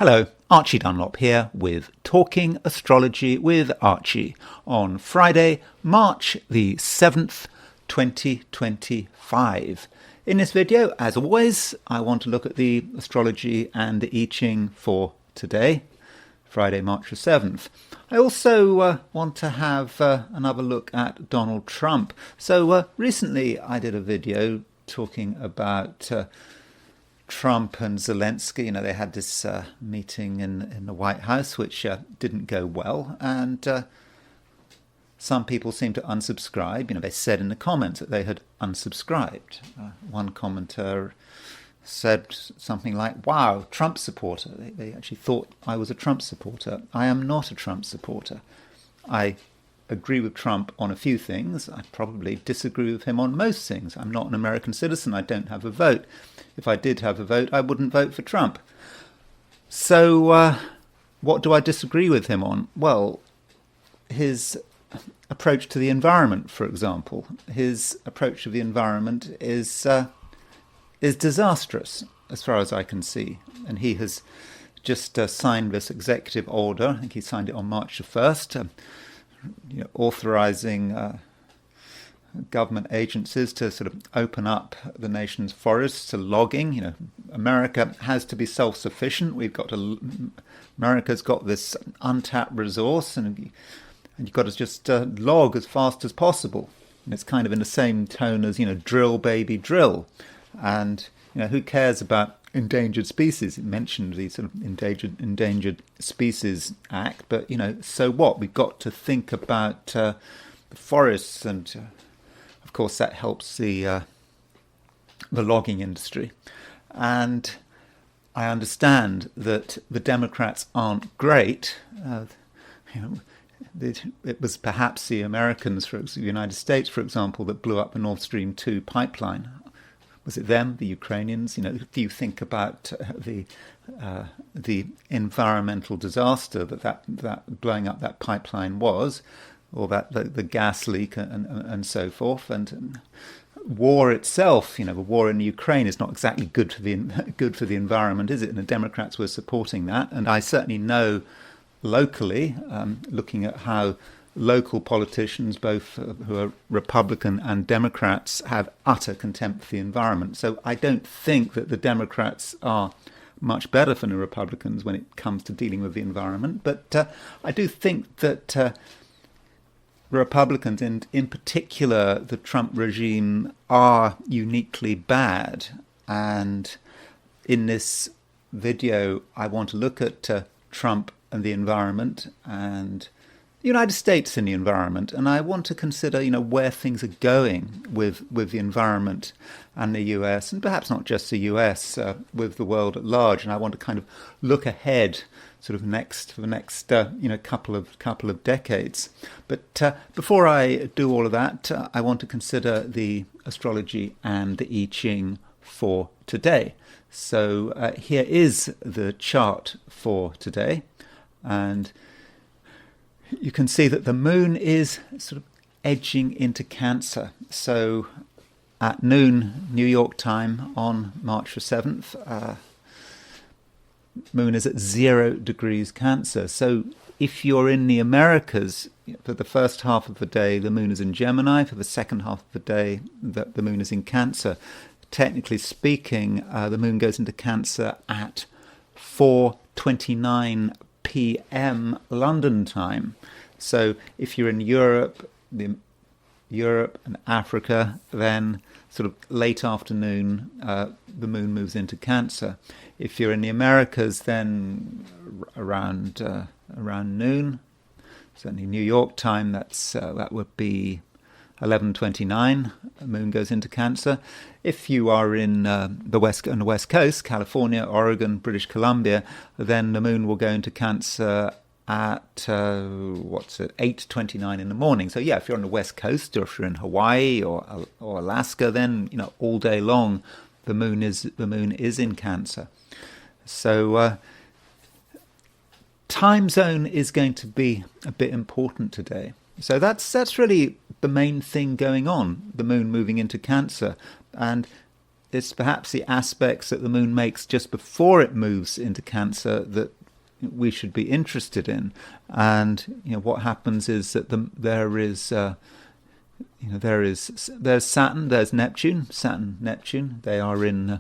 Hello, Archie Dunlop here with Talking Astrology with Archie on Friday, March the 7th, 2025. In this video, as always, I want to look at the astrology and the I Ching for today, Friday, March the 7th. I also want to have another look at Donald Trump. So recently I did a video talking about Trump and Zelensky. You know, they had this meeting in the White House, which didn't go well, and some people seem to unsubscribe. You know, they said in the comments that they had unsubscribed. One commenter said something like, "Wow, Trump supporter." They actually thought I was a Trump supporter. I am not a Trump supporter. I agree with Trump on a few things. I probably disagree with him on most things. I'm not an American citizen. I don't have a vote. If I did have a vote, I wouldn't vote for Trump. So what do I disagree with him on? Well, his approach to the environment, for example. His approach to the environment is disastrous, as far as I can see. And he has just signed this executive order. I think he signed it on March the 1st, authorizing government agencies to sort of open up the nation's forests to logging. You know, America has to be self-sufficient. America's got this untapped resource, and you've got to just log as fast as possible. And it's kind of in the same tone as, drill, baby, drill. And, who cares about endangered species? It mentioned the sort of Endangered Species Act, but, so what? We've got to think about the forests, and of course that helps the logging industry. And I understand that the Democrats aren't great. It was perhaps the Americans, the United States, for example, that blew up the Nord Stream 2 pipeline. Was it them, the Ukrainians? If you think about the environmental disaster that blowing up that pipeline was, or that the gas leak and so forth, and war itself, the war in Ukraine is not exactly good for the environment, is it? And the Democrats were supporting that, and I certainly know locally, looking at how local politicians, both who are Republican and Democrats, have utter contempt for the environment. So I don't think that the Democrats are much better than the Republicans when it comes to dealing with the environment. But I do think that Republicans, and in particular the Trump regime, are uniquely bad. And in this video, I want to look at Trump and the environment, and the United States and the environment, and I want to consider, where things are going with the environment and the US, and perhaps not just the US, with the world at large. And I want to kind of look ahead, sort of for the next couple of decades. But before I do all of that, I want to consider the astrology and the I Ching for today. So here is the chart for today, and you can see that the moon is sort of edging into Cancer. So at noon New York time on March the 7th, moon is at 0 degrees Cancer. So if you're in the Americas, for the first half of the day the moon is in Gemini. For the second half of the day the moon is in Cancer. Technically speaking, the moon goes into Cancer at 4:29 p.m. London time. So if you're in Europe and Africa, then sort of late afternoon, the moon moves into Cancer. If you're in the Americas, then around noon, certainly New York time, that would be 11:29. The moon goes into Cancer. If you are in on the West Coast, California, Oregon, British Columbia, then the moon will go into Cancer at 8:29 in the morning. So yeah, if you're on the West Coast, or if you're in Hawaii or Alaska, then all day long the moon is in Cancer. So time zone is going to be a bit important today. So that's really the main thing going on, the moon moving into Cancer. And it's perhaps the aspects that the moon makes just before it moves into Cancer that we should be interested in. And what happens is that there's Saturn, there's Neptune. Saturn, Neptune, they are in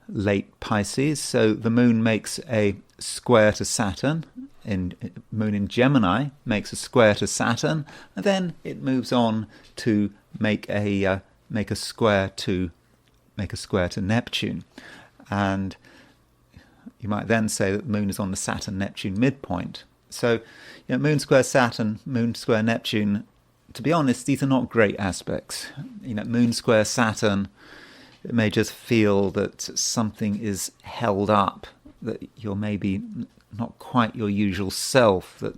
late Pisces. So the moon makes a square to Saturn. Moon in Gemini makes a square to Saturn, and then it moves on to make a square to Neptune. And you might then say that the moon is on the Saturn-Neptune midpoint. So, moon square Saturn, moon square Neptune, to be honest, these are not great aspects. Moon square Saturn, it may just feel that something is held up, that you're maybe not quite your usual self, that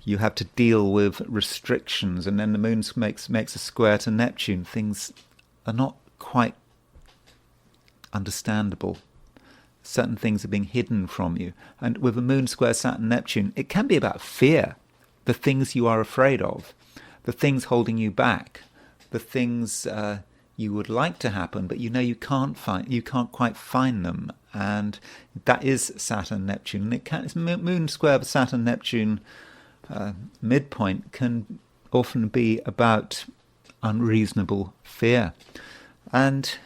you have to deal with restrictions. And then the moon makes a square to Neptune. Things are not quite understandable. Certain things are being hidden from you. And with a moon square Saturn Neptune, it can be about fear, the things you are afraid of, the things holding you back, the things you would like to happen, but you can't quite find them. And that is Saturn Neptune. It's moon square Saturn Neptune midpoint can often be about unreasonable fear. And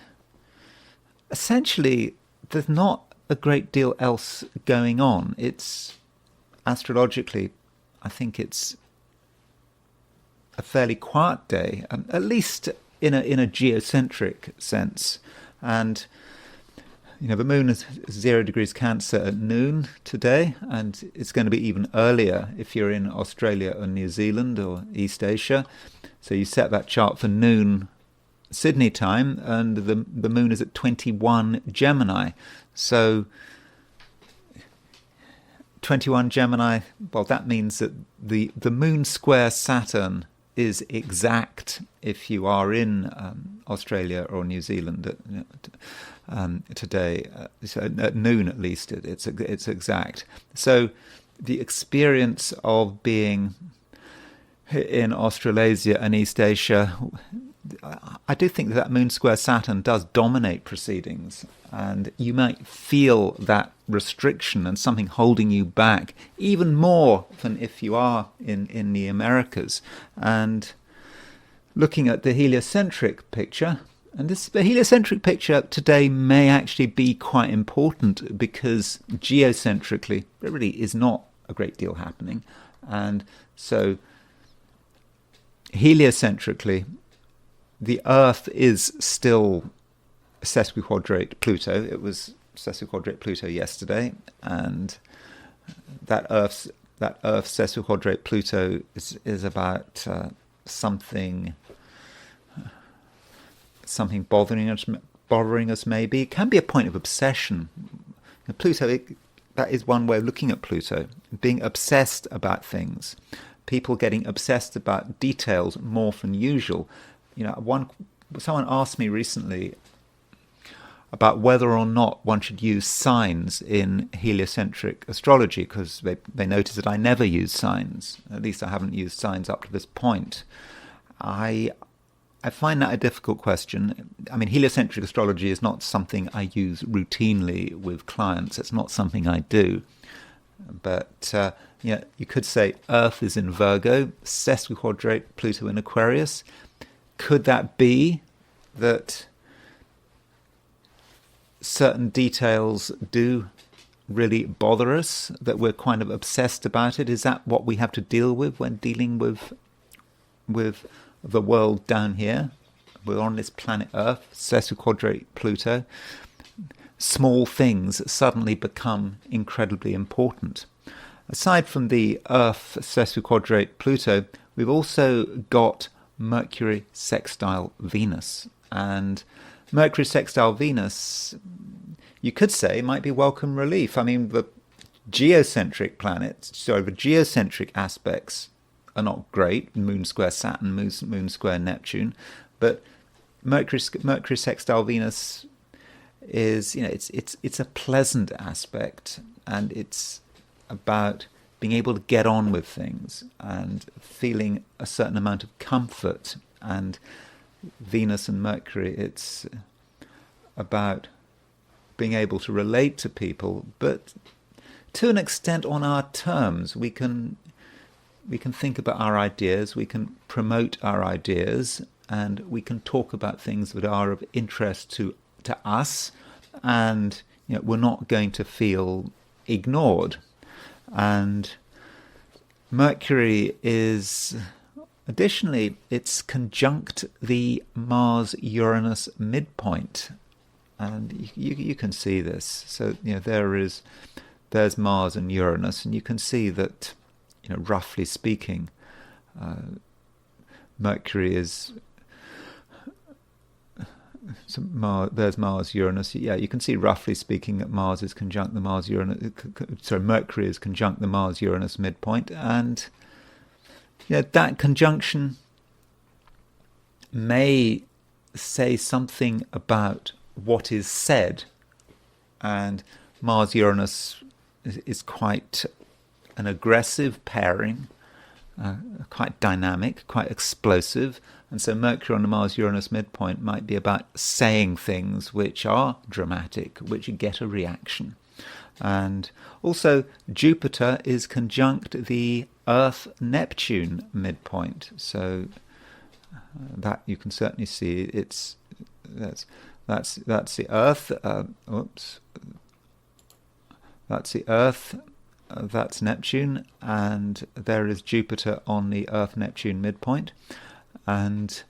essentially, there's not a great deal else going on. It's astrologically, I think it's a fairly quiet day, at least in a geocentric sense. And the moon is 0 degrees Cancer at noon today, and it's going to be even earlier if you're in Australia or New Zealand or East Asia. So you set that chart for noon Sydney time, and the moon is at 21 Gemini. So 21 Gemini, well, that means that the moon square Saturn is exact if you are in Australia or New Zealand today. So at noon, at least, it's exact. So the experience of being in Australasia and East Asia, I do think that moon square Saturn does dominate proceedings, and you might feel that restriction and something holding you back even more than if you are in the Americas. And looking at the heliocentric picture, and the heliocentric picture today may actually be quite important, because geocentrically there really is not a great deal happening. And so heliocentrically, the Earth is still sesquiquadrate Pluto. It was sesquiquadrate Pluto yesterday, and that Earth sesquiquadrate Pluto is about something bothering us. Maybe it can be a point of obsession. Pluto, that is one way of looking at Pluto, being obsessed about things. People getting obsessed about details more than usual. Someone asked me recently about whether or not one should use signs in heliocentric astrology, because they noticed that I never use signs. At least I haven't used signs up to this point. I find that a difficult question. I mean, heliocentric astrology is not something I use routinely with clients. It's not something I do. But you could say Earth is in Virgo, sesquiquadrate Pluto in Aquarius. Could that be that certain details do really bother us, that we're kind of obsessed about it? Is that what we have to deal with when dealing with the world down here? We're on this planet Earth, sesquiquadrate Pluto. Small things suddenly become incredibly important. Aside from the Earth sesquiquadrate Pluto, we've also got Mercury sextile Venus. And Mercury sextile Venus, you could say, might be welcome relief. I mean, the geocentric aspects are not great. Moon square Saturn, moon square Neptune. But Mercury sextile Venus is, it's a pleasant aspect, and it's about being able to get on with things and feeling a certain amount of comfort and Venus and Mercury, it's about being able to relate to people, but to an extent on our terms. We can think about our ideas, we can promote our ideas, and we can talk about things that are of interest to us, and we're not going to feel ignored. And Mercury is, additionally, it's conjunct the Mars-Uranus midpoint, and you can see this. So there's Mars and Uranus, and you can see that, roughly speaking, Mercury is. So there's Mars, Uranus. Yeah, you can see roughly speaking that Mars is conjunct the Mars-Uranus. Sorry, Mercury is conjunct the Mars-Uranus midpoint, and that conjunction may say something about what is said. And Mars-Uranus is quite an aggressive pairing, quite dynamic, quite explosive. And so Mercury on the Mars-Uranus midpoint might be about saying things which are dramatic, which get a reaction. And also Jupiter is conjunct the Earth-Neptune midpoint. So that you can certainly see that's the Earth. That's the Earth. That's Neptune, and there is Jupiter on the Earth-Neptune midpoint. And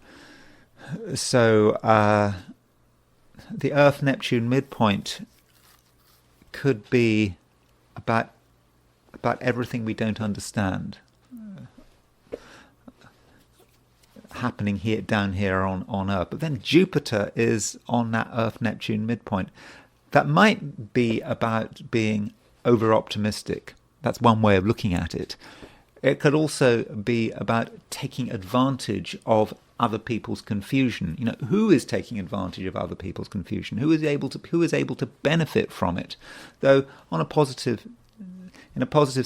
so the Earth-Neptune midpoint could be about everything we don't understand happening down here on Earth. But then Jupiter is on that Earth-Neptune midpoint. That might be about being over-optimistic. That's one way of looking at it. It could also be about taking advantage of other people's confusion. Who is taking advantage of other people's confusion? Who is able to benefit from it? Though in a positive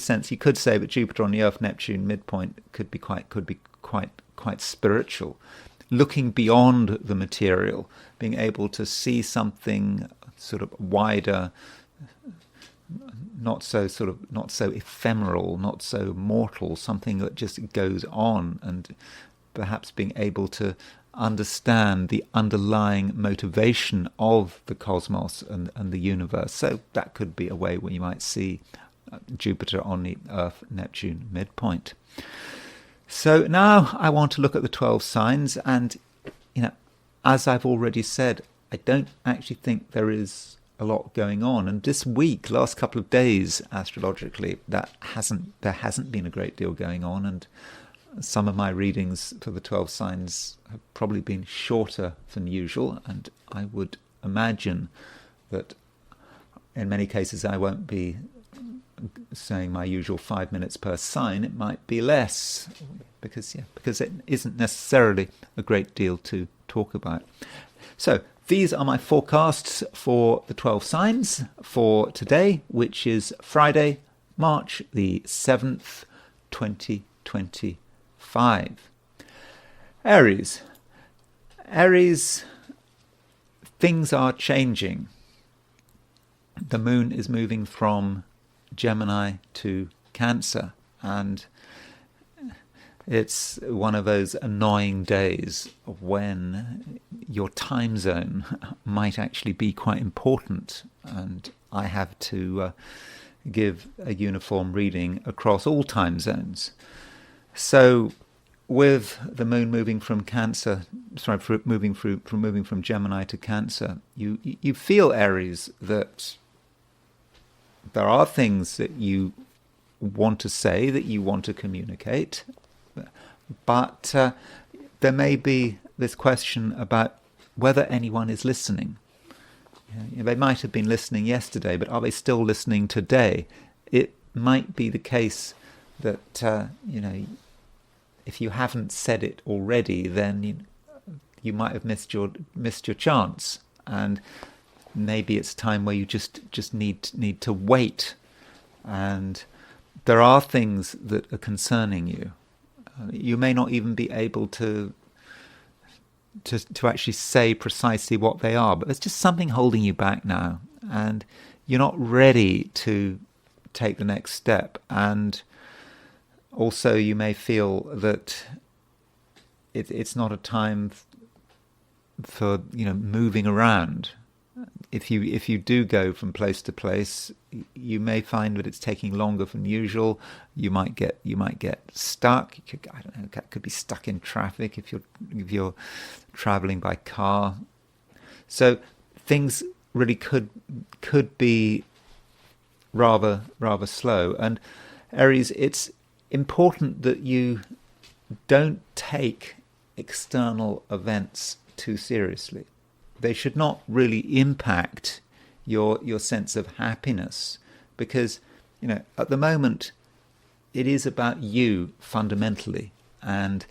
sense, you could say that Jupiter on the Earth-Neptune midpoint could be quite spiritual, looking beyond the material, being able to see something sort of wider, not so ephemeral, not so mortal, something that just goes on, and perhaps being able to understand the underlying motivation of the cosmos and the universe. So that could be a way where you might see Jupiter on the Earth-Neptune midpoint. So now I want to look at the 12 signs, and as I've already said, I don't actually think there is a lot going on. And this week, last couple of days, astrologically, there hasn't been a great deal going on, and some of my readings for the 12 signs have probably been shorter than usual, and I would imagine that in many cases I won't be saying my usual 5 minutes per sign. It might be less, because it isn't necessarily a great deal to talk about. So these are my forecasts for the 12 signs for today, which is Friday, March the 7th, 2025. Aries. Aries, things are changing. The moon is moving from Gemini to Cancer, and it's one of those annoying days when your time zone might actually be quite important, and I have to give a uniform reading across all time zones. So with the moon moving from moving from Gemini to Cancer, you feel, Aries, that there are things that you want to say, that you want to communicate, but there may be this question about whether anyone is listening. They might have been listening yesterday, but are they still listening today? It might be the case that if you haven't said it already, then you might have missed your chance, and maybe it's time where you just need to wait. And there are things that are concerning you. You may not even be able to to actually say precisely what they are, but there's just something holding you back now, and you're not ready to take the next step. And also you may feel that it's not a time for moving around. If you do go from place to place, you may find that it's taking longer than usual. You might get stuck. I don't know. Could be stuck in traffic if you're traveling by car. So things really could be rather slow. And Aries, it's important that you don't take external events too seriously. They should not really impact your sense of happiness, because at the moment it is about you fundamentally, and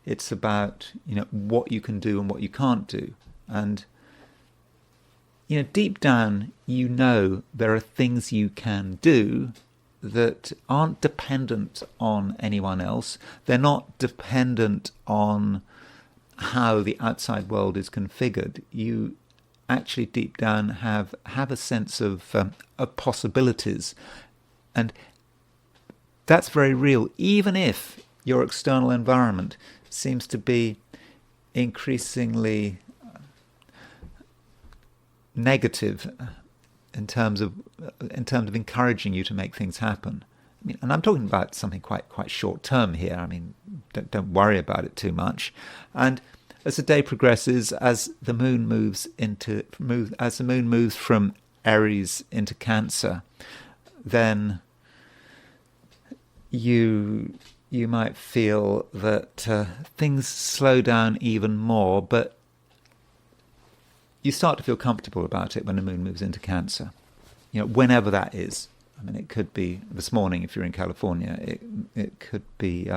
it's about what you can do and what you can't do. And deep down there are things you can do that aren't dependent on anyone else. They're not dependent on how the outside world is configured. You actually deep down have a sense of possibilities, and that's very real, even if your external environment seems to be increasingly negative in terms of encouraging you to make things happen. I mean, and I'm talking about something quite short term here. I mean, don't worry about it too much. And as the day progresses, as the moon moves from Aries into Cancer, then you might feel that things slow down even more, but you start to feel comfortable about it when the moon moves into Cancer. Whenever that is. I mean, it could be this morning if you're in California. It could be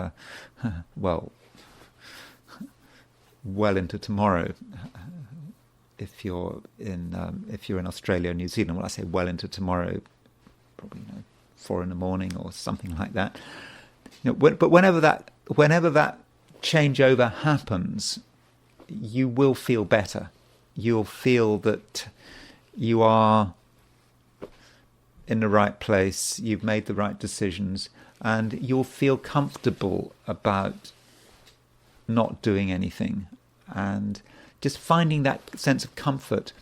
well into tomorrow if you're in Australia or New Zealand. Well, I say well into tomorrow, probably 4 a.m. or something like that. But whenever that changeover happens, you will feel better. You'll feel that you are in the right place, you've made the right decisions, and you'll feel comfortable about not doing anything. And just finding that sense of comfort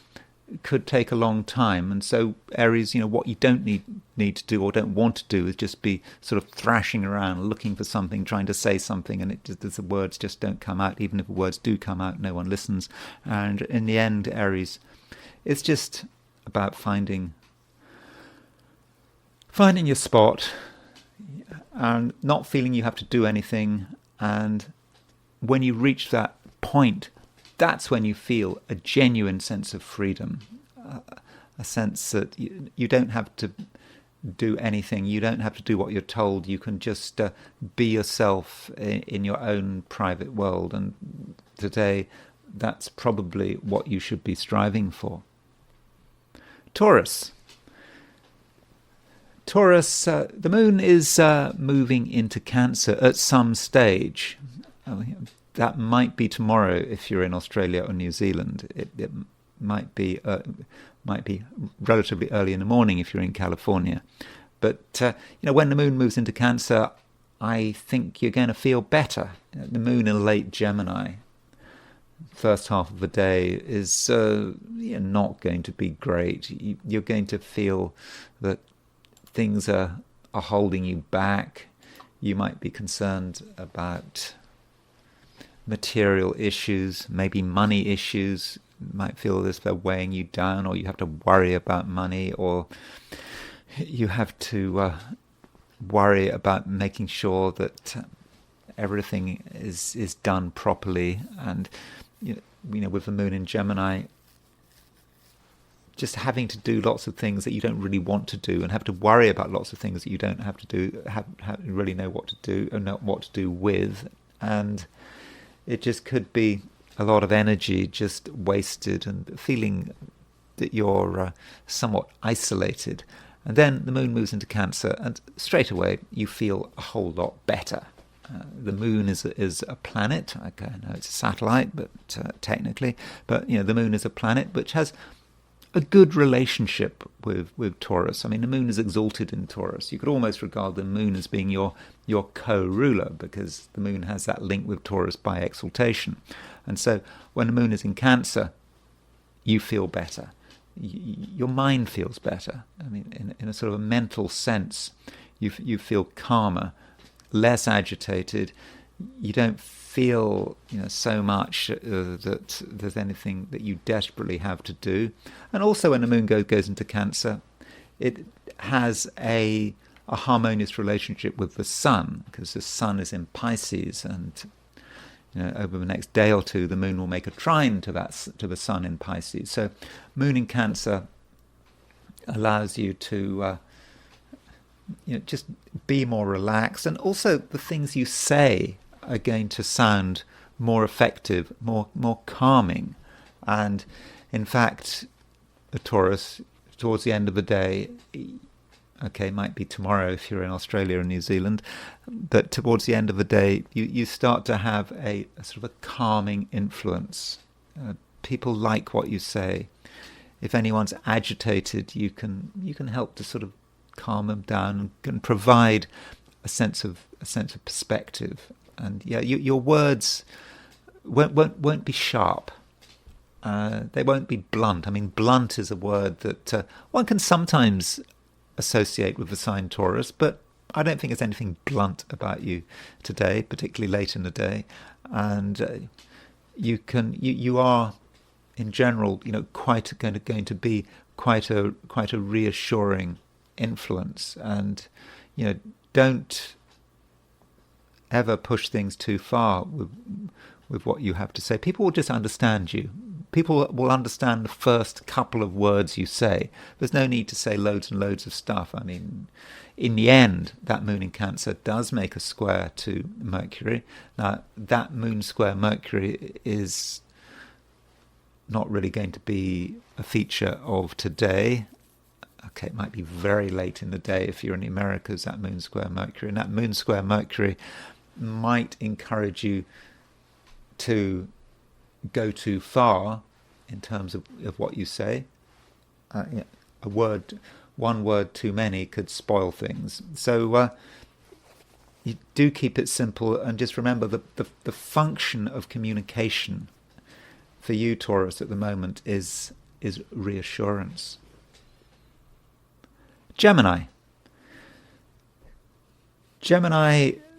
could take a long time. And so Aries, what you don't need to do or don't want to do is just be sort of thrashing around, looking for something, trying to say something, and the words just don't come out. Even if the words do come out, no one listens. And in the end, Aries, it's just about finding your spot and not feeling you have to do anything. And when you reach that point, that's when you feel a genuine sense of freedom, a sense that you don't have to do anything. You don't have to do what you're told. You can just be yourself in your own private world. And today, that's probably what you should be striving for. Taurus, the moon is moving into Cancer at some stage. That might be tomorrow if you're in Australia or New Zealand. It might be relatively early in the morning if you're in California. But when the moon moves into Cancer, I think you're going to feel better. The moon in late Gemini, first half of the day, is not going to be great. You're going to feel that things are holding you back. You might be concerned about material issues, maybe money issues. You might feel as if they're weighing you down, or you have to worry about money, or you have to worry about making sure that everything is done properly. And with the moon in Gemini, just having to do lots of things that you don't really want to do, and have to worry about lots of things that you don't have to do, have really know what to do and know what to do with. And it just could be a lot of energy just wasted, and feeling that you're somewhat isolated. And then the moon moves into Cancer, and straight away you feel a whole lot better. The moon is a planet. Okay, I know it's a satellite, but technically, but the moon is a planet which has a good relationship with Taurus. I mean, the moon is exalted in Taurus. You could almost regard the moon as being your co-ruler, because the moon has that link with Taurus by exaltation. And so when the moon is in Cancer, you feel better. Your mind feels better. I mean, in a sort of a mental sense, you feel calmer, less agitated. You don't feel so much that there's anything that you desperately have to do. And also when the moon goes into Cancer, it has a harmonious relationship with the sun, because the sun is in Pisces, and over the next day or two the moon will make a trine to the sun in Pisces. So moon in Cancer allows you to just be more relaxed, and also the things you say are going to sound more effective, more calming. And in fact, a Taurus, towards the end of the day, okay, might be tomorrow if you're in Australia or New Zealand, but towards the end of the day, you start to have a sort of a calming influence. People like what you say. If anyone's agitated, you can help to sort of calm them down, and can provide a sense of perspective. And your words won't be sharp. They won't be blunt. I mean, blunt is a word that one can sometimes associate with the sign Taurus, but I don't think there's anything blunt about you today, particularly late in the day. And you are, in general, quite going to be quite a reassuring influence. And don't ever push things too far with what you have to say. People will just understand you. People will understand the first couple of words you say. There's no need to say loads and loads of stuff. I mean, in the end, that moon in Cancer does make a square to Mercury. Now, that moon square Mercury is not really going to be a feature of today. Okay, it might be very late in the day if you're in the Americas, that moon square Mercury. And that moon square Mercury might encourage you to go too far in terms of what you say. One word too many could spoil things. So you do keep it simple, and just remember that the function of communication for you, Taurus, at the moment is reassurance. Gemini,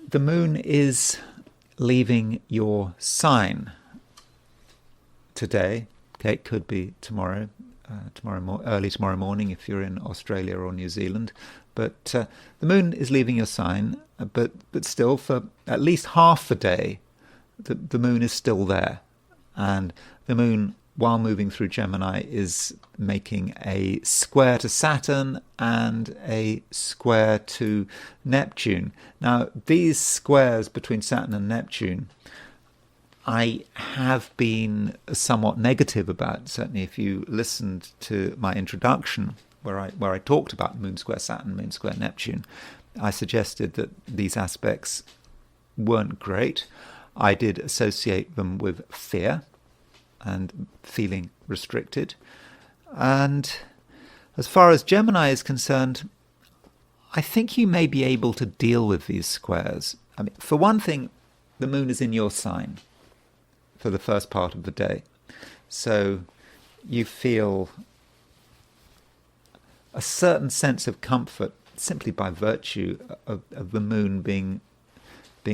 the moon is leaving your sign today. Okay, it could be tomorrow, early tomorrow morning if you're in Australia or New Zealand. But the moon is leaving your sign, but still for at least half the day, the moon is still there. And the moon, while moving through Gemini, is making a square to Saturn and a square to Neptune. Now, these squares between Saturn and Neptune, I have been somewhat negative about. Certainly, if you listened to my introduction, where I talked about moon square Saturn, moon square Neptune, I suggested that these aspects weren't great. I did associate them with fear and feeling restricted. And as far as Gemini is concerned, I think you may be able to deal with these squares. I mean, for one thing, the moon is in your sign for the first part of the day. So you feel a certain sense of comfort simply by virtue of the moon being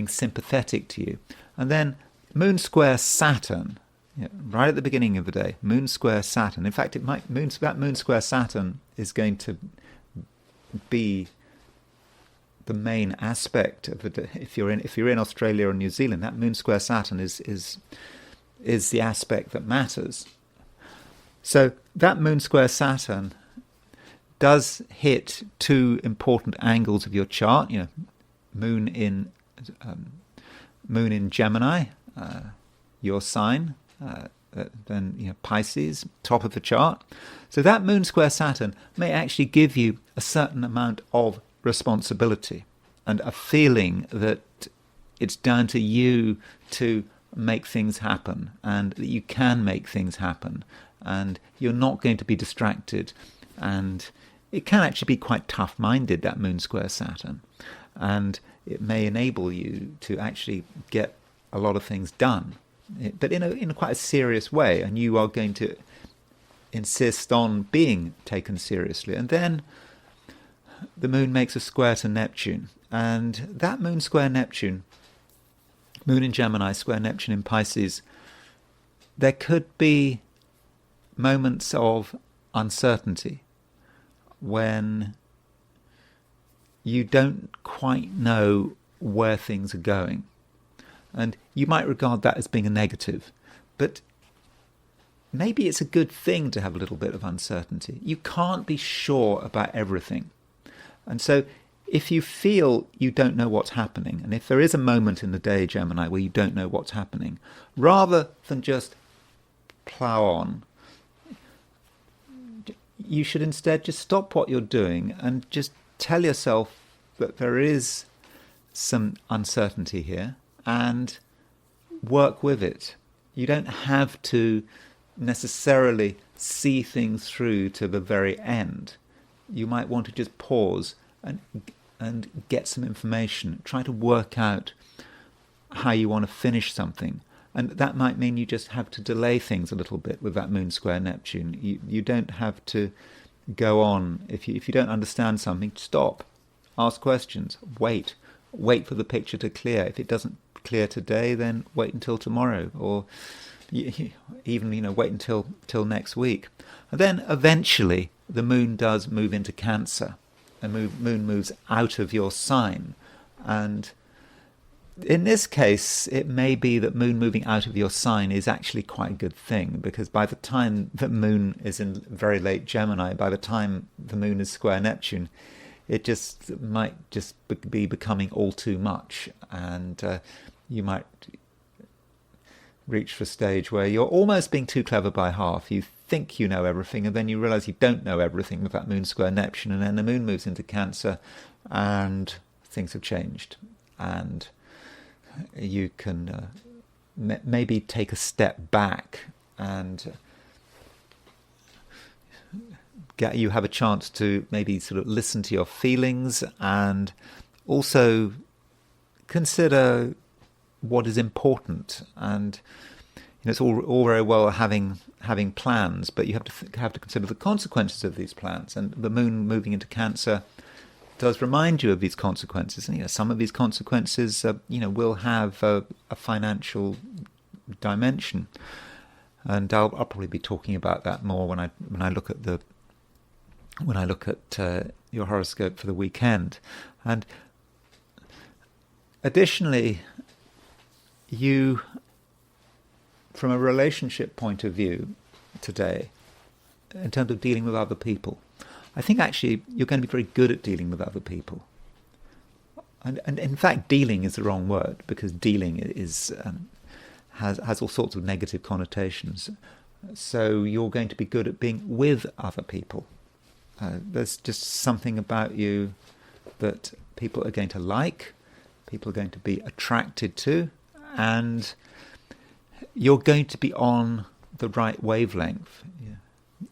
sympathetic to you. And then moon square Saturn, right at the beginning of the day, moon square Saturn. In fact, that moon square Saturn is going to be the main aspect of it. If you're in Australia or New Zealand, that moon square Saturn is the aspect that matters. So that moon square Saturn does hit two important angles of your chart. Moon in Gemini, your sign, then Pisces, top of the chart. So that moon square Saturn may actually give you a certain amount of responsibility and a feeling that It's down to you to make things happen, and that you can make things happen, and you're not going to be distracted. And it can actually be quite tough-minded, that moon square Saturn, and it may enable you to actually get a lot of things done, but in a quite a serious way, and you are going to insist on being taken seriously. And then the moon makes a square to Neptune, and that moon square Neptune, moon in Gemini, square Neptune in Pisces, there could be moments of uncertainty when you don't quite know where things are going. And you might regard that as being a negative, but maybe it's a good thing to have a little bit of uncertainty. You can't be sure about everything. And so if you feel you don't know what's happening, and if there is a moment in the day, Gemini, where you don't know what's happening, rather than just plough on, you should instead just stop what you're doing and just tell yourself that there is some uncertainty here and work with it. You don't have to necessarily see things through to the very end. You might want to just pause and get some information. Try to work out how you want to finish something. And that might mean you just have to delay things a little bit with that moon square Neptune. You don't have to go on. If you don't understand something, stop. Ask questions. Wait for the picture to clear. If it doesn't clear today, then wait until tomorrow, or even wait until next week. And then eventually the moon does move into Cancer. The moon moves out of your sign, and in this case, it may be that moon moving out of your sign is actually quite a good thing, because by the time the moon is in very late Gemini, by the time the moon is square Neptune, it just might just be becoming all too much, and you might reach the stage where you're almost being too clever by half. You think you know everything, and then you realise you don't know everything with that moon square Neptune, and then the moon moves into Cancer, and things have changed, and you can maybe take a step back, and you have a chance to maybe sort of listen to your feelings, and also consider what is important. And it's all very well having plans, but you have to consider the consequences of these plans. And the moon moving into Cancer does remind you of these consequences, and some of these consequences will have a financial dimension, and I'll probably be talking about that more when I look at your horoscope for the weekend. And additionally, you, from a relationship point of view today, in terms of dealing with other people, I think actually you're going to be very good at dealing with other people. And in fact, dealing is the wrong word, because dealing has all sorts of negative connotations. So you're going to be good at being with other people. There's just something about you that people are going to like, people are going to be attracted to, and you're going to be on the right wavelength.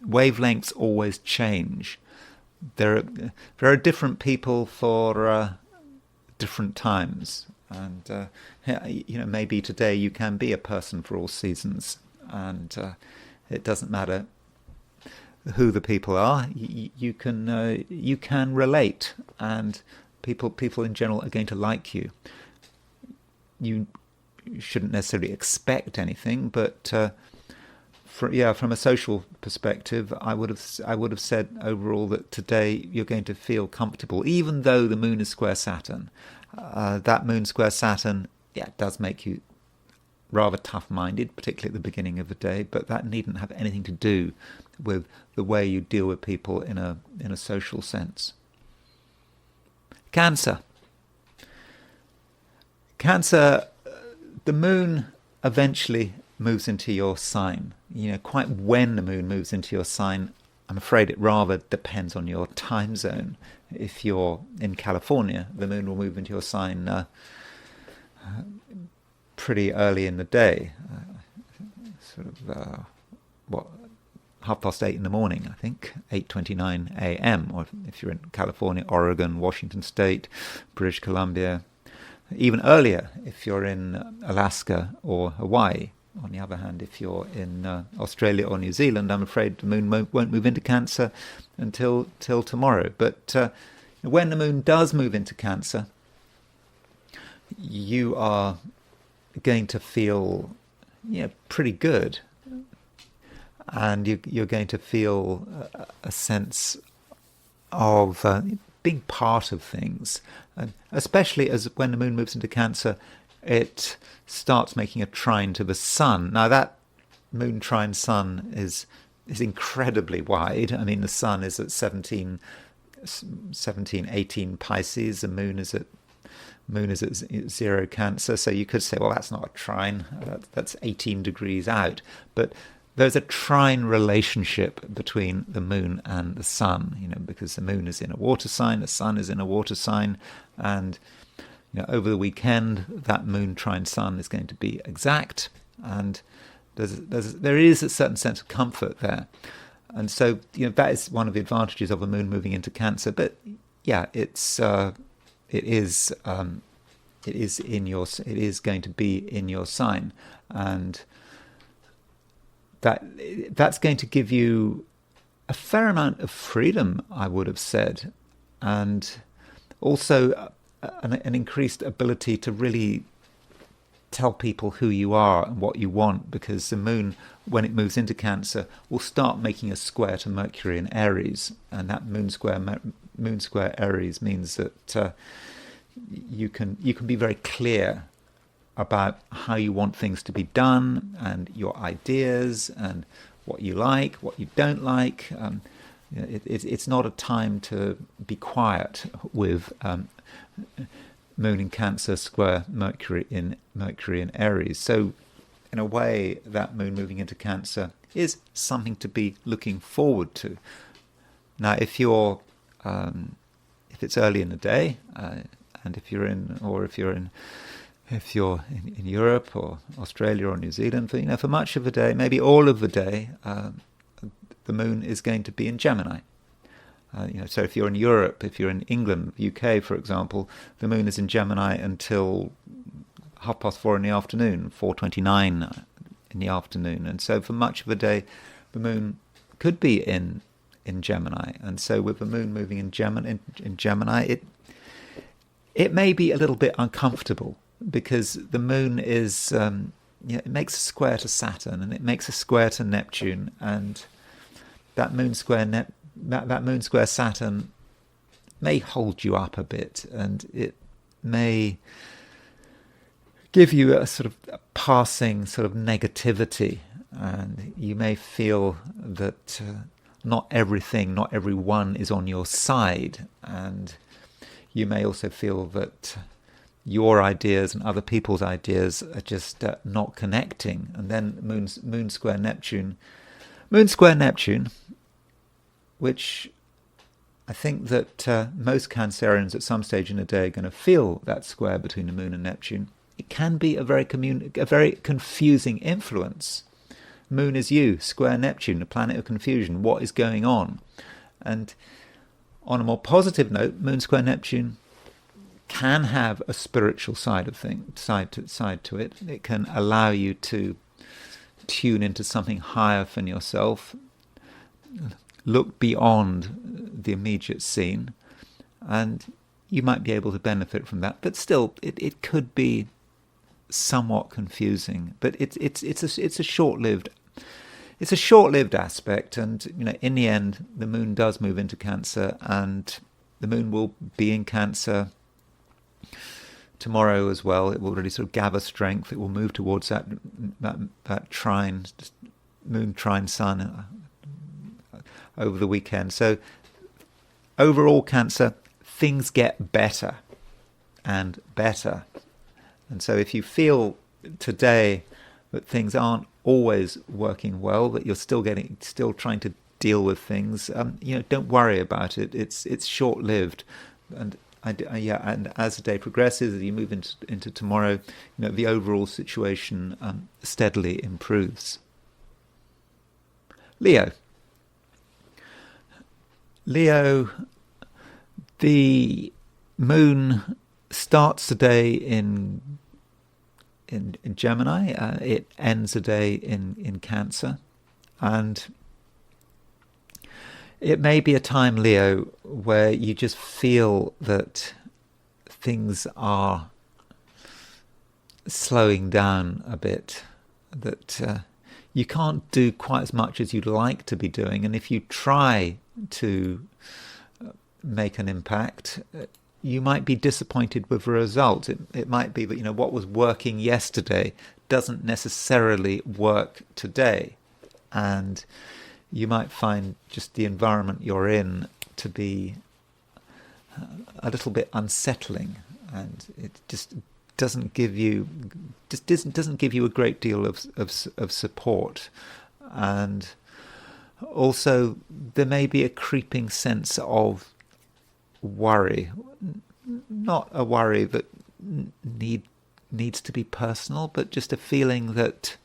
Wavelengths always change. There are different people for different times, and maybe today you can be a person for all seasons, and it doesn't matter who the people are. You can relate, and people in general are going to like you. You shouldn't necessarily expect anything, but from a social perspective, I would have said overall that today you're going to feel comfortable, even though the moon is square Saturn. That moon square Saturn, does make you rather tough-minded, particularly at the beginning of the day, but that needn't have anything to do with the way you deal with people in a social sense. Cancer, the moon eventually moves into your sign. Quite when the moon moves into your sign, I'm afraid it rather depends on your time zone. If you're in California, the moon will move into your sign pretty early in the day, what, 8:30 in the morning, I think, 8:29 a.m. Or if you're in California, Oregon, Washington State, British Columbia, even earlier if you're in Alaska or Hawaii. On the other hand, if you're in Australia or New Zealand, I'm afraid the moon won't move into Cancer until tomorrow. But when the moon does move into Cancer, you are going to feel pretty good. And you're going to feel a sense of being part of things. And especially as when the moon moves into Cancer, it starts making a trine to the sun. Now that moon trine sun is incredibly wide. I mean, the sun is at 17, 18 Pisces. The moon is at 0 Cancer. So you could say, well, that's not a trine. That's 18 degrees out. But there's a trine relationship between the moon and the sun, because the moon is in a water sign, the sun is in a water sign, and over the weekend that moon trine sun is going to be exact, and there is a certain sense of comfort there, and so that is one of the advantages of a moon moving into Cancer. But yeah, it is going to be in your sign, and that's going to give you a fair amount of freedom, I would have said, and also an increased ability to really tell people who you are and what you want, because the moon, when it moves into Cancer, will start making a square to Mercury in Aries, and that moon square Aries means that you can be very clear about how you want things to be done, and your ideas, and what you like, what you don't like. It's not a time to be quiet with moon in Cancer square Mercury in Aries. So in a way, that moon moving into Cancer is something to be looking forward to. Now, if it's early in the day, and if you're in Europe or Australia or New Zealand, for much of the day, maybe all of the day, the moon is going to be in Gemini. So if you're in Europe, if you're in England, UK, for example, the moon is in Gemini until 4:30 in the afternoon, 4:29 in the afternoon, and so for much of the day, the moon could be in Gemini. And so with the moon moving in Gemini, it may be a little bit uncomfortable, because the moon is, it makes a square to Saturn, and it makes a square to Neptune, and that moon square Saturn may hold you up a bit, and it may give you a sort of a passing sort of negativity, and you may feel that not everyone is on your side, and you may also feel that your ideas and other people's ideas are just not connecting. And then moon square Neptune, which I think that most Cancerians at some stage in the day are going to feel that square between the moon and Neptune. It can be a very confusing influence. Moon is you, square Neptune, the planet of confusion. What is going on? And on a more positive note, moon square Neptune can have a spiritual side to it. It can allow you to tune into something higher than yourself, look beyond the immediate scene, and you might be able to benefit from that. But still, it could be somewhat confusing. But it's a short-lived aspect, and in the end, the moon does move into Cancer, and the moon will be in Cancer tomorrow as well. It will really sort of gather strength. It will move towards that trine, moon trine sun over the weekend. So overall, Cancer, things get better and better. And so if you feel today that things aren't always working well, that you're still trying to deal with things, don't worry about it. It's short-lived, and Yeah, and as the day progresses, as you move into tomorrow, the overall situation steadily improves. Leo, the moon starts the day in Gemini. It ends the day in Cancer, and it may be a time, Leo, where you just feel that things are slowing down a bit, that you can't do quite as much as you'd like to be doing. And if you try to make an impact, you might be disappointed with the result. It might be that, what was working yesterday doesn't necessarily work today. And you might find just the environment you're in to be a little bit unsettling, and it just doesn't give you a great deal of support. And also there may be a creeping sense of worry, not a worry that needs to be personal, but just a feeling that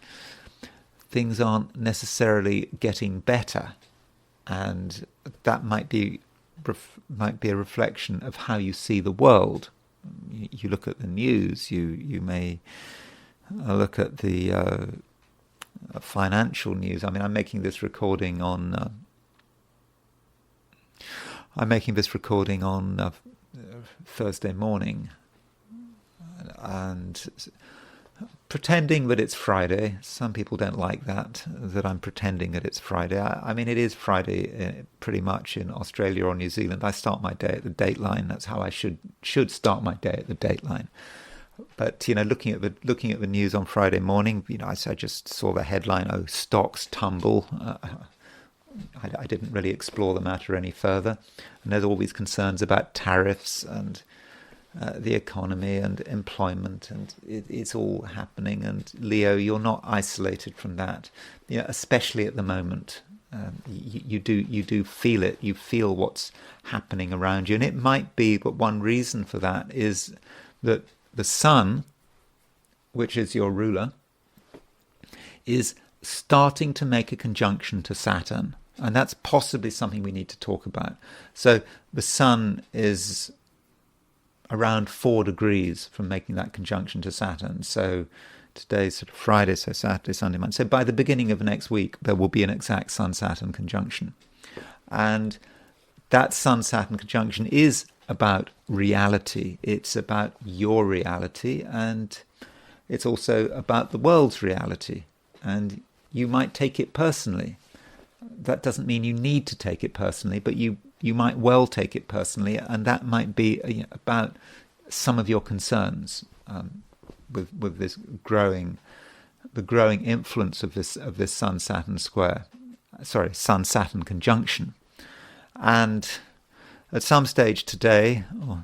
things aren't necessarily getting better, and that might be a reflection of how you see the world. You look at the news, you may look at the financial news. I mean, I'm making this recording on Thursday morning, and pretending that it's Friday. Some people don't like that I'm pretending that it's Friday. I mean, it is Friday pretty much in Australia or New Zealand. I start my day at the dateline. That's how I should start my day, at the dateline. But looking at the news on Friday morning, I just saw the headline: "Oh, stocks tumble." I didn't really explore the matter any further. And there's all these concerns about tariffs and the economy and employment, and it's all happening. And Leo, you're not isolated from that, especially at the moment. You do feel it. You feel what's happening around you, and it might be that one reason for that is that the Sun, which is your ruler, is starting to make a conjunction to Saturn, and that's possibly something we need to talk about. So the Sun is around 4 degrees from making that conjunction to Saturn. So today's sort of Friday, so Saturday, Sunday, Monday. So by the beginning of next week, there will be an exact Sun-Saturn conjunction. And that Sun-Saturn conjunction is about reality. It's about your reality, and it's also about the world's reality. And you might take it personally. That doesn't mean you need to take it personally, but you might well take it personally, and that might be about some of your concerns with this growing influence of this Sun-Saturn Sun-Saturn conjunction. And at some stage today, or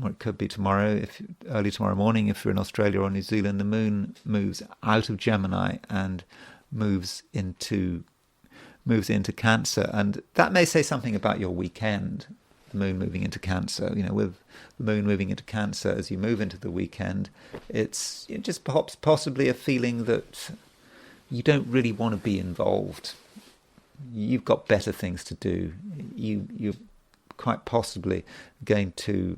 it could be tomorrow, early tomorrow morning, if you're in Australia or New Zealand, the moon moves out of Gemini and moves into Cancer, and that may say something about your weekend. The moon moving into Cancer, with the moon moving into Cancer as you move into the weekend, it's just perhaps possibly a feeling that you don't really want to be involved. You've got better things to do. You're quite possibly going to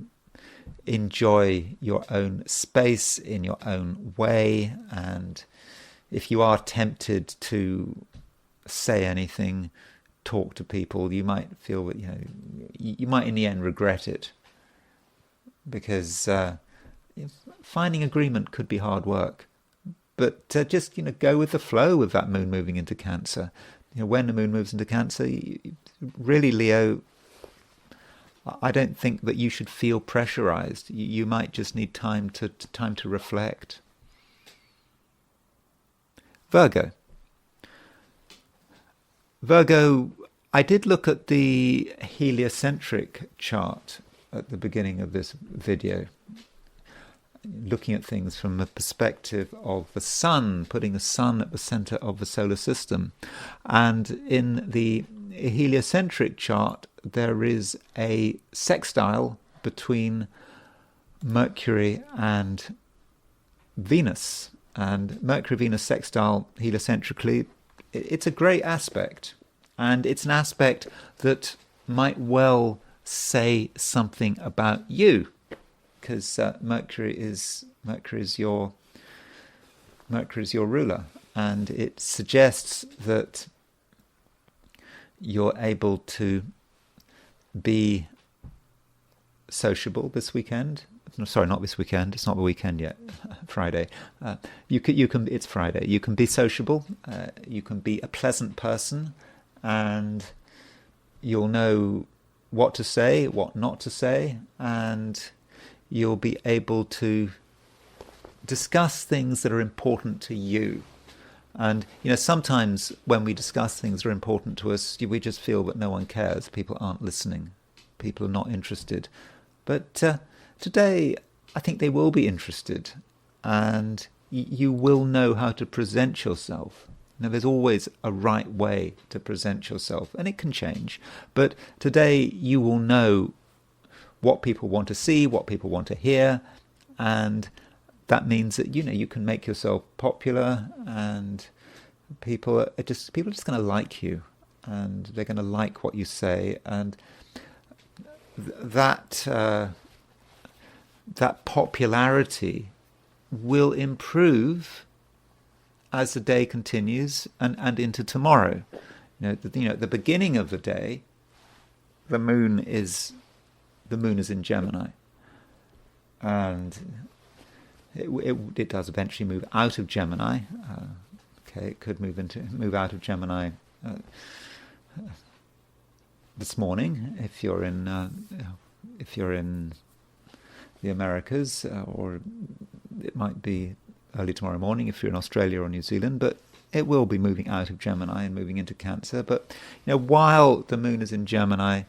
enjoy your own space in your own way, and if you are tempted to say anything, talk to people, you might feel that you might in the end regret it, because finding agreement could be hard work. But just go with the flow with that moon moving into Cancer. When the moon moves into Cancer, really, Leo, I don't think that you should feel pressurized. You might just need time to reflect. Virgo, I did look at the heliocentric chart at the beginning of this video, looking at things from the perspective of the Sun, putting the Sun at the center of the solar system. And in the heliocentric chart, there is a sextile between Mercury and Venus. And Mercury-Venus sextile heliocentrically, it's a great aspect. And it's an aspect that might well say something about you, because Mercury is your ruler, and it suggests that you're able to be sociable this weekend. No, sorry, not this weekend. It's not the weekend yet. Friday. You can. It's Friday. You can be sociable. You can be a pleasant person, and you'll know what to say, what not to say, and you'll be able to discuss things that are important to you. And, sometimes when we discuss things that are important to us, we just feel that no one cares. People aren't listening. People are not interested. But today, I think they will be interested. And you will know how to present yourself. There's always a right way to present yourself, and it can change. But today, you will know what people want to see, what people want to hear, and that means that you can make yourself popular, and people are just going to like you, and they're going to like what you say, and that popularity will improve as the day continues and into tomorrow. At the beginning of the day, the moon is in Gemini, and it does eventually move out of Gemini. It could move out of Gemini this morning if you're in the Americas, or it might be early tomorrow morning if you're in Australia or New Zealand. But it will be moving out of Gemini and moving into Cancer. But while the moon is in Gemini,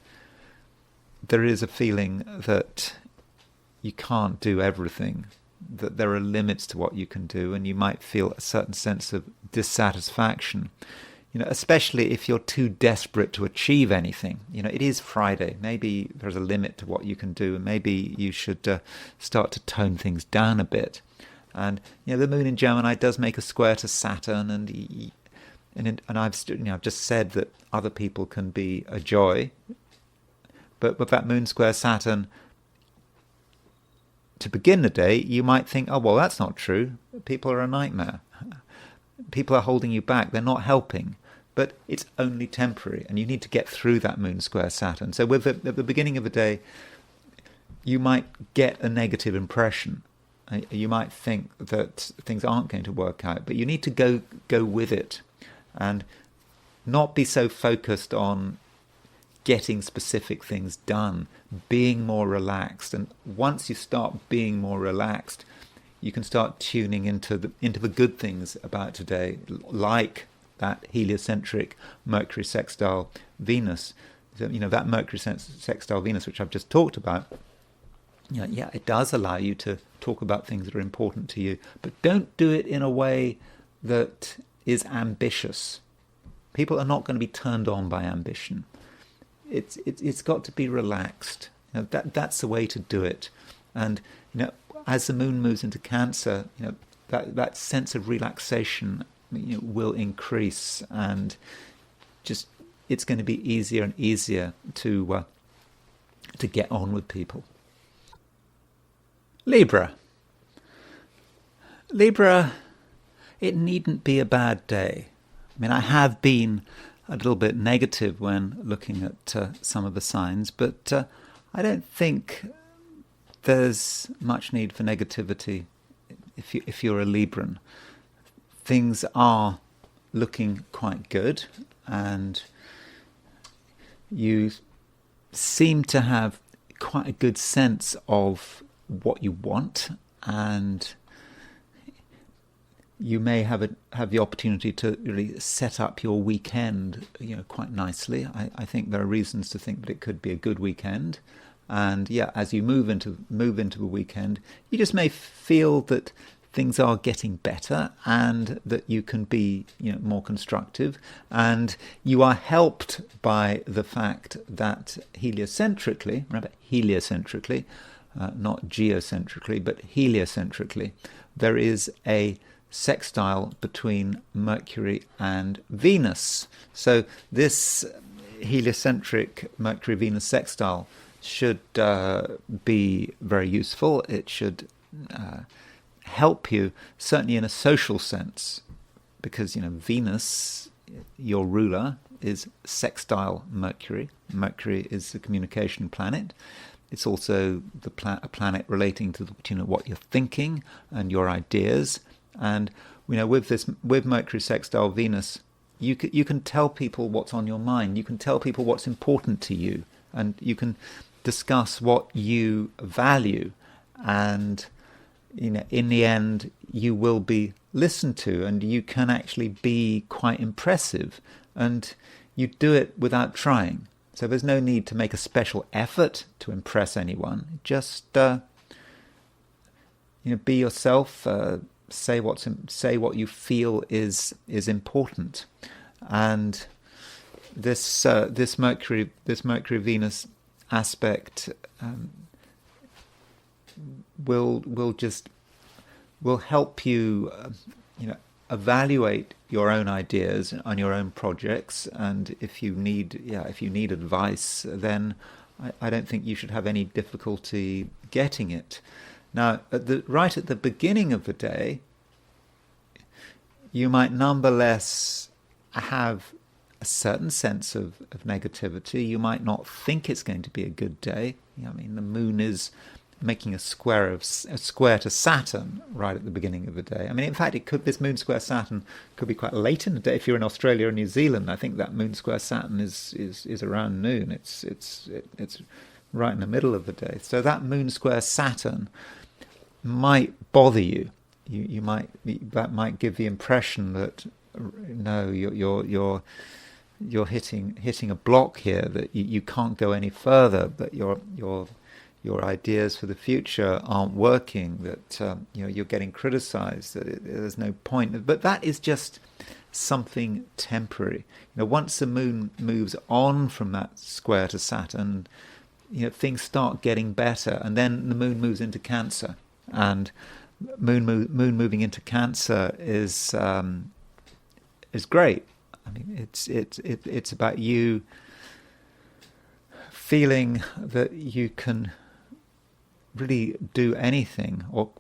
there is a feeling that you can't do everything, that there are limits to what you can do, and you might feel a certain sense of dissatisfaction, especially if you're too desperate to achieve anything. It is Friday. Maybe there's a limit to what you can do, and maybe you should start to tone things down a bit. And the moon in Gemini does make a square to Saturn, and I've just said that other people can be a joy. But with that moon square Saturn, to begin the day, you might think, oh, well, that's not true. People are a nightmare. People are holding you back. They're not helping. But it's only temporary, and you need to get through that moon square Saturn. So at the beginning of the day, you might get a negative impression. You might think that things aren't going to work out, but you need to go with it and not be so focused on getting specific things done, being more relaxed. And once you start being more relaxed, you can start tuning into the good things about today, like that heliocentric Mercury sextile Venus. So, that Mercury sextile Venus, which I've just talked about, it does allow you to talk about things that are important to you, but don't do it in a way that is ambitious. People are not going to be turned on by ambition. It's got to be relaxed. That's the way to do it. And as the moon moves into Cancer, that sense of relaxation will increase, and just it's going to be easier and easier to get on with people. Libra, it needn't be a bad day. I have been a little bit negative when looking at some of the signs, but I don't think there's much need for negativity if you're a Libran. Things are looking quite good, and you seem to have quite a good sense of what you want, and you may have the opportunity to really set up your weekend, quite nicely. I think there are reasons to think that it could be a good weekend, and as you move into the weekend, you just may feel that things are getting better and that you can be more constructive, and you are helped by the fact that heliocentrically, remember heliocentrically, not geocentrically, but heliocentrically, there is a sextile between Mercury and Venus. So this heliocentric Mercury-Venus sextile should be very useful. It should help you, certainly in a social sense, because Venus, your ruler, is sextile Mercury. Mercury is the communication planet. It's also a planet relating to what you're thinking and your ideas. And with Mercury sextile Venus, you can tell people what's on your mind. You can tell people what's important to you, and you can discuss what you value. And in the end, you will be listened to, and you can actually be quite impressive. And you do it without trying. So there's no need to make a special effort to impress anyone. Just be yourself. Say what you feel is important, and this Mercury Venus aspect will help you evaluate your own ideas and your own projects. And if you need advice, then I don't think you should have any difficulty getting it. Now, right at the beginning of the day, you might nonetheless have a certain sense of negativity. You might not think it's going to be a good day. The moon is making a square to Saturn right at the beginning of the day. In fact, this moon square Saturn could be quite late in the day. If you're in Australia or New Zealand, I think that moon square Saturn is around noon. It's right in the middle of the day. So that moon square Saturn might bother you. That might give the impression that no, you're hitting a block here, that you can't go any further, that your ideas for the future aren't working, that you're getting criticized, that there's no point. But that is just something temporary. Once the moon moves on from that square to Saturn, things start getting better, and then the moon moves into Cancer, and moon moving into Cancer is great. It's about you feeling that you can really do anything, or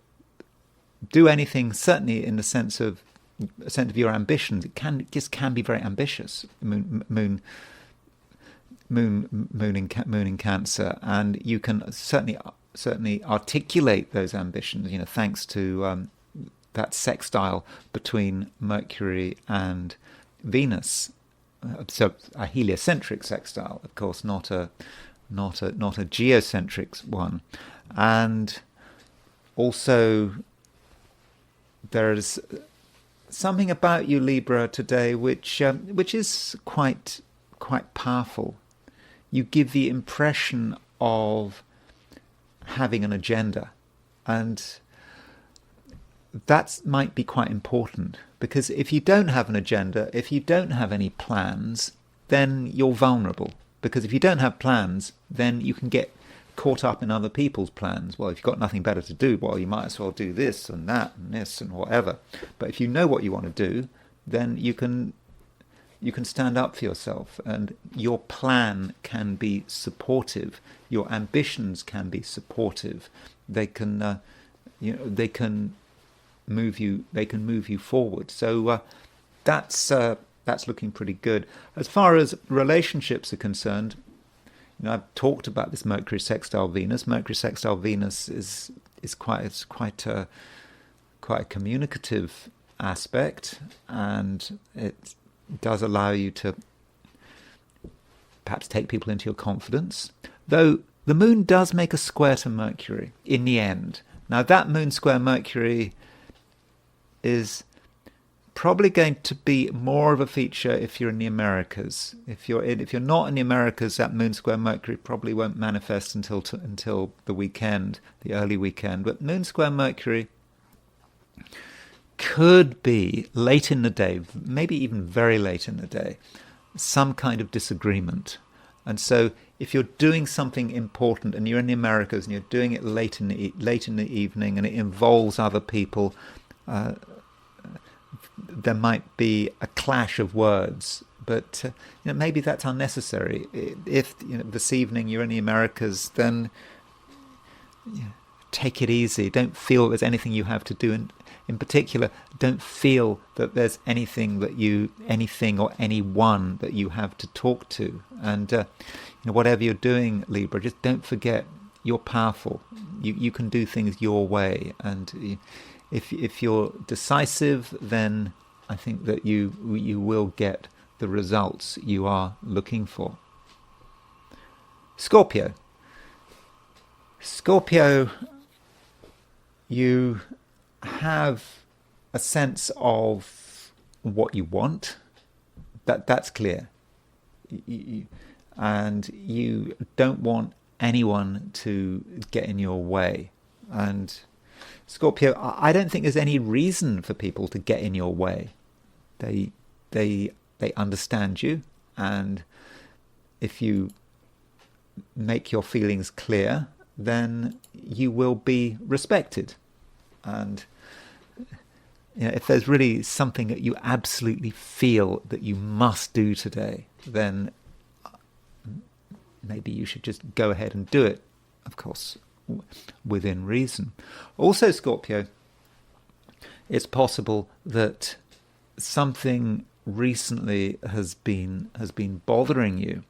do anything certainly in the sense of your ambitions. It can be very ambitious. Moon in Cancer, and you can certainly articulate those ambitions, thanks to that sextile between Mercury and Venus. So a heliocentric sextile, of course, not a geocentric one. And also, there's something about you, Libra, today which is quite powerful. You give the impression of having an agenda, and that might be quite important, because if you don't have an agenda, if you don't have any plans, then you're vulnerable. Because if you don't have plans, then you can get caught up in other people's plans. Well, if you've got nothing better to do, well, you might as well do this and that and this and whatever. But if you know what you want to do, then you can stand up for yourself, and your plan can be supportive. Your ambitions can be supportive. They can move you forward. So that's looking pretty good. As far as relationships are concerned, I've talked about this Mercury sextile Venus. Mercury sextile Venus is quite a communicative aspect, and it does allow you to perhaps take people into your confidence. Though the moon does make a square to Mercury in the end. Now that moon square Mercury is probably going to be more of a feature if you're in the Americas. If you're not in the Americas, that moon square Mercury probably won't manifest until the weekend, the early weekend. But moon square Mercury could be late in the day, maybe even very late in the day, some kind of disagreement. And so if you're doing something important and you're in the Americas and you're doing it late in the evening and it involves other people, there might be a clash of words. But maybe that's unnecessary. If this evening you're in the Americas, then take it easy. Don't feel there's anything you have to do. And in particular, don't feel that there's anything or anyone that you have to talk to. And whatever you're doing, Libra, just don't forget you're powerful. You can do things your way. And if you're decisive, then I think that you will get the results you are looking for. Scorpio, you have a sense of what you want. That's clear. And you don't want anyone to get in your way. And Scorpio, I don't think there's any reason for people to get in your way. They understand you, and if you make your feelings clear, then you will be respected. And if there's really something that you absolutely feel that you must do today, then maybe you should just go ahead and do it, of course, within reason. Also, Scorpio, it's possible that something recently has been bothering you,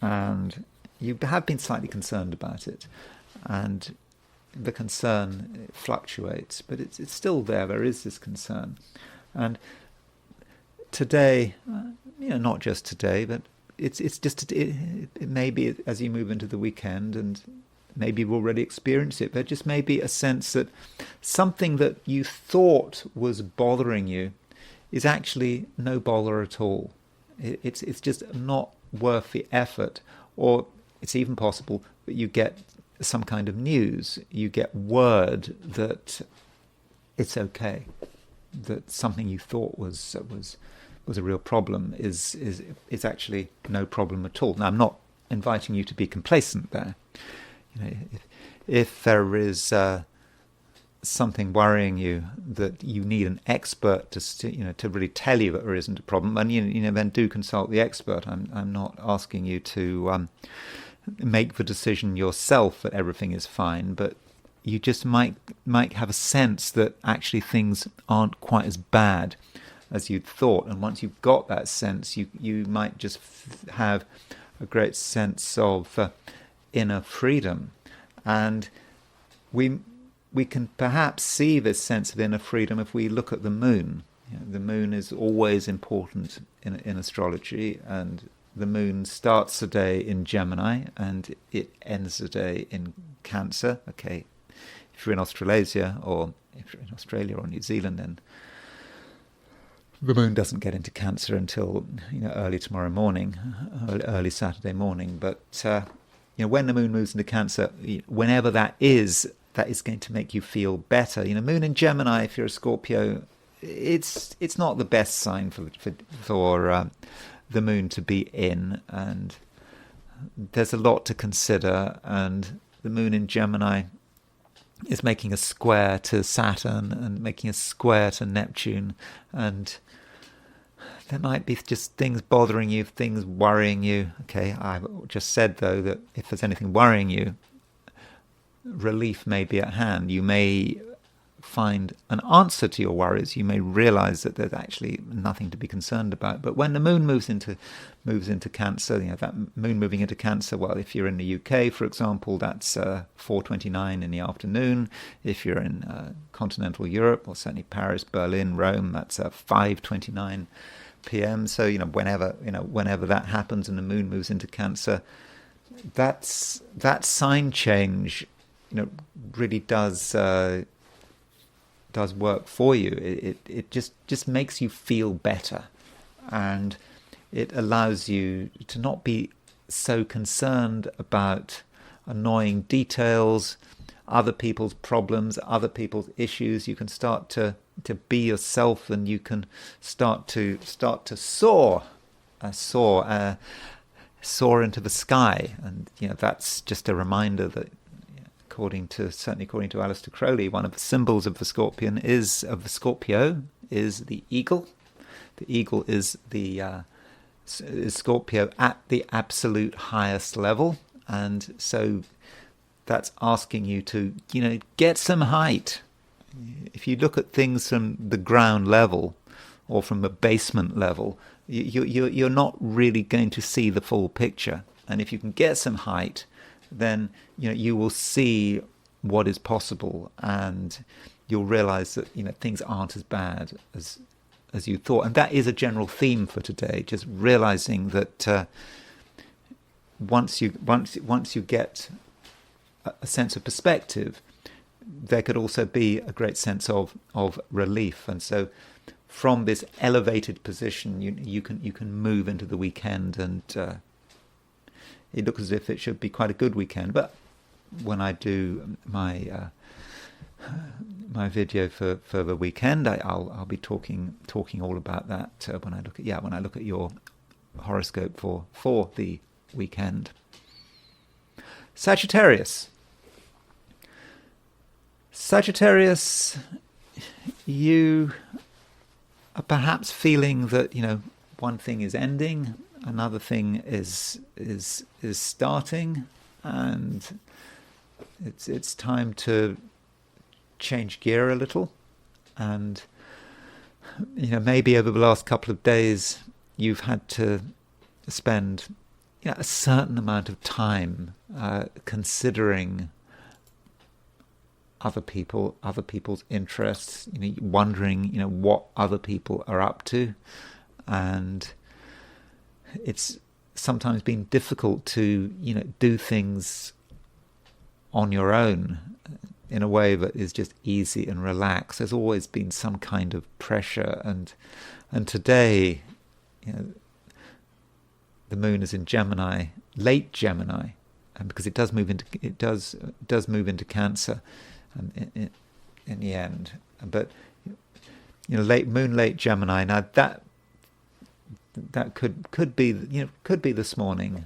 and you have been slightly concerned about it, and the concern fluctuates, but it's still there. There is this concern. And today, not just today, but it's just it may be as you move into the weekend, and maybe you've already experienced it, there just may be a sense that something that you thought was bothering you is actually no bother at all. It's just not worth the effort. Or it's even possible that you get some kind of news, you get word that it's okay, that something you thought was a real problem is actually no problem at all. Now, I'm not inviting you to be complacent there. If there is something worrying you that you need an expert to really tell you that there isn't a problem, and then do consult the expert. I'm not asking you to make the decision yourself that everything is fine, but you just might have a sense that actually things aren't quite as bad as you'd thought. And once you've got that sense, you might just have a great sense of inner freedom. And we can perhaps see this sense of inner freedom if we look at the moon. The moon is always important in astrology, and the moon starts the day in Gemini and it ends the day in Cancer. Okay, if you're in Australasia, or if you're in Australia or New Zealand, then the moon doesn't get into Cancer until early tomorrow morning, early Saturday morning. But when the moon moves into Cancer, whenever that is going to make you feel better. Moon in Gemini, if you're a Scorpio, it's not the best sign for the moon to be in, and there's a lot to consider. And the moon in Gemini is making a square to Saturn and making a square to Neptune, and there might be just things bothering you, things worrying you. Okay, I've just said though that if there's anything worrying you, relief may be at hand. You may find an answer to your worries. You may realize that there's actually nothing to be concerned about. But when the moon moves into Cancer, that moon moving into Cancer, well, if you're in the UK, for example, that's 4:29 in the afternoon. If you're in continental Europe, or certainly Paris, Berlin, Rome, that's 5:29 p.m. So whenever that happens and the moon moves into Cancer, that sign change really does work for you. It just makes you feel better, and it allows you to not be so concerned about annoying details, other people's problems, other people's issues. You can start to be yourself, and you can start to soar, soar into the sky. And that's just a reminder that, certainly according to Aleister Crowley, one of the symbols of the Scorpio is the eagle. The eagle is is Scorpio at the absolute highest level, and so that's asking you to get some height. If you look at things from the ground level or from a basement level, you're not really going to see the full picture. And if you can get some height, then you will see what is possible, and you'll realize that things aren't as bad as you thought. And that is a general theme for today, just realizing that once you get a sense of perspective, there could also be a great sense of relief. And so from this elevated position, you can move into the weekend, and it looks as if it should be quite a good weekend. But when I do my video for the weekend, I'll be talking all about that when I look at your horoscope for the weekend. Sagittarius, you are perhaps feeling that one thing is ending, another thing is starting, and it's time to change gear a little. And maybe over the last couple of days you've had to spend a certain amount of time considering other people's interests, wondering what other people are up to. And it's sometimes been difficult to do things on your own in a way that is just easy and relaxed. There's always been some kind of pressure, and today the moon is in Gemini, late Gemini, and because it does move into Cancer in the end. But late Gemini. Now that could be this morning.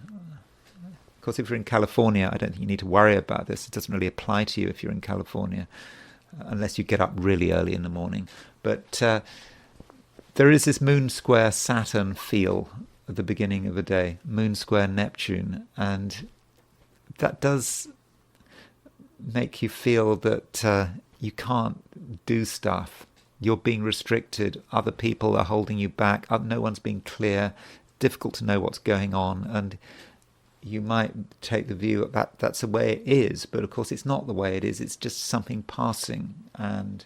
Of course, if you're in California, I don't think you need to worry about this. It doesn't really apply to you if you're in California, unless you get up really early in the morning. But there is this moon square Saturn feel at the beginning of the day, moon square Neptune, and that does make you feel that you can't do stuff. You're being restricted. Other people are holding you back. No one's being clear. Difficult to know what's going on, and you might take the view that that's the way it is, but of course it's not the way it is. It's just something passing. And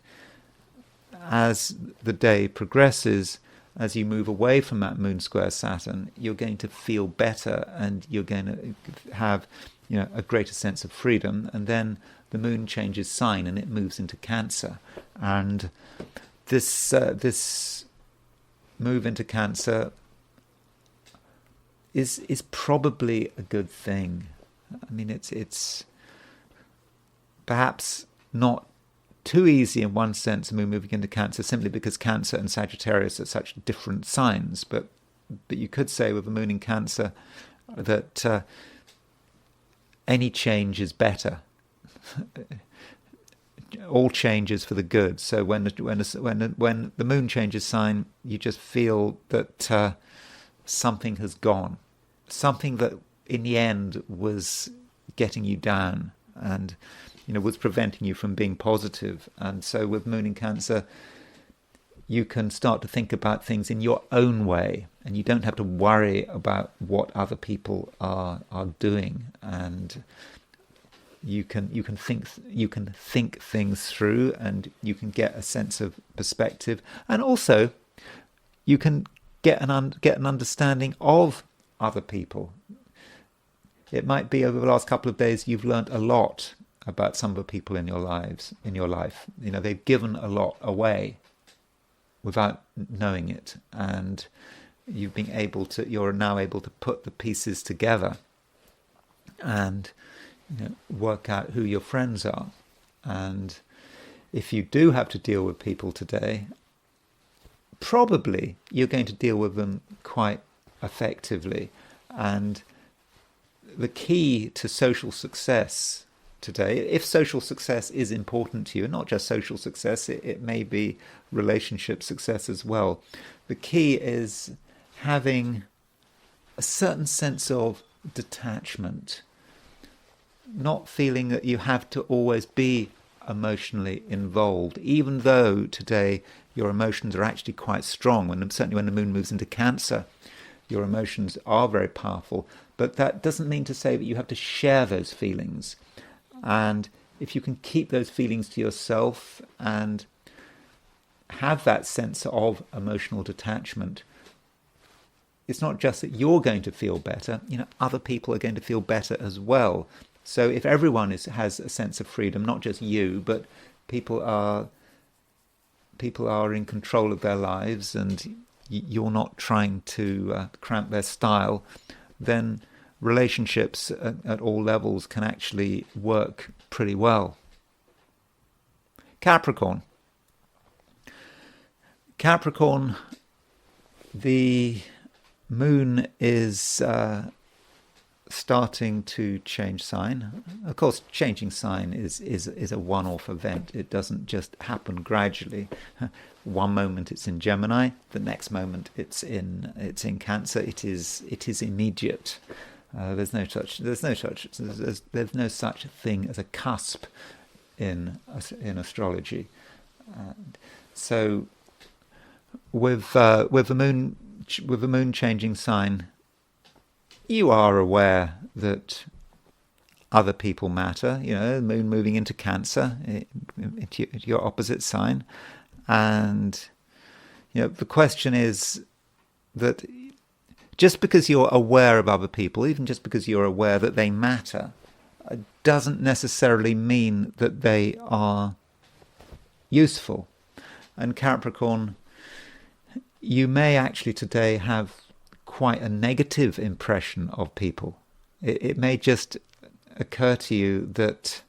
as the day progresses, as you move away from that moon square Saturn, you're going to feel better, and you're going to have a greater sense of freedom. And then the moon changes sign and it moves into Cancer. And this move into Cancer is probably a good thing. I mean, it's perhaps not too easy in one sense, moon moving into Cancer, simply because Cancer and Sagittarius are such different signs. But you could say with the moon in Cancer that any change is better. All change is for the good. So when the moon changes sign, you just feel that something has gone. Something that in the end was getting you down and was preventing you from being positive. And so with moon in Cancer, you can start to think about things in your own way, and you don't have to worry about what other people are doing. And you can think things through, and you can get a sense of perspective, and also you can get an understanding of other people. It might be over the last couple of days you've learnt a lot about some of the people in your life. They've given a lot away without knowing it, and you're now able to put the pieces together and work out who your friends are. And if you do have to deal with people today, probably you're going to deal with them quite effectively. And the key to social success today, if social success is important to you, not just social success, it may be relationship success as well. The key is having a certain sense of detachment, not feeling that you have to always be emotionally involved, even though today your emotions are actually quite strong. Certainly when the moon moves into Cancer, your emotions are very powerful, but that doesn't mean to say that you have to share those feelings. And if you can keep those feelings to yourself and have that sense of emotional detachment, it's not just that you're going to feel better, other people are going to feel better as well. So if everyone has a sense of freedom, not just you, but people are in control of their lives, and you're not trying to cramp their style, then relationships at all levels can actually work pretty well. Capricorn, the moon is starting to change sign. Of course, changing sign is a one-off event. It doesn't just happen gradually. One moment it's in Gemini, the next moment it's in Cancer. It is immediate. There's no such thing as a cusp in astrology. So with the moon changing sign, you are aware that other people matter. The moon moving into Cancer, into your opposite sign, and the question is that just because you're aware of other people, even just because you're aware that they matter, doesn't necessarily mean that they are useful. And Capricorn, you may actually today have quite a negative impression of people. It may just occur to you that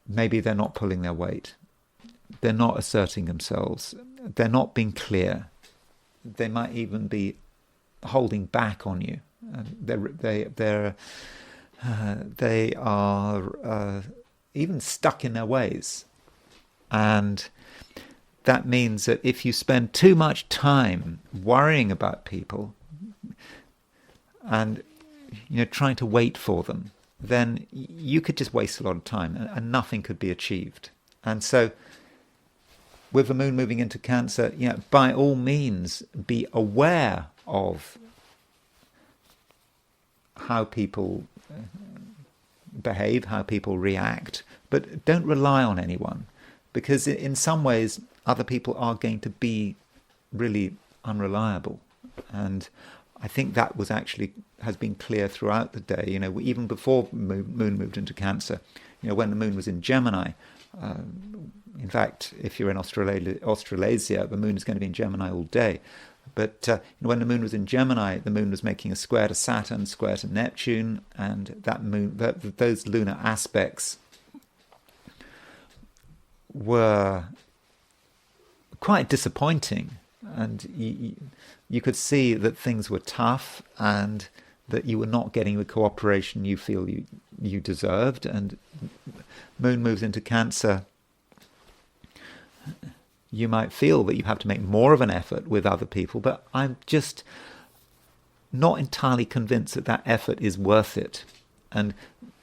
maybe they're not pulling their weight. They're not asserting themselves. They're not being clear. They might even be holding back on you. They are even stuck in their ways. And that means that if you spend too much time worrying about people and trying to wait for them, then you could just waste a lot of time and nothing could be achieved. And so with the moon moving into Cancer, by all means be aware of how people behave, how people react, but don't rely on anyone, because in some ways other people are going to be really unreliable. And I think that has been clear throughout the day. Even before moon moved into Cancer, when the moon was in Gemini, in fact, if you're in Australasia, the moon is going to be in Gemini all day. But when the moon was in Gemini, the moon was making a square to Saturn, square to Neptune, and those lunar aspects were quite disappointing. And you could see that things were tough and that you were not getting the cooperation you feel you deserved. And moon moves into Cancer, you might feel that you have to make more of an effort with other people, but I'm just not entirely convinced that effort is worth it. And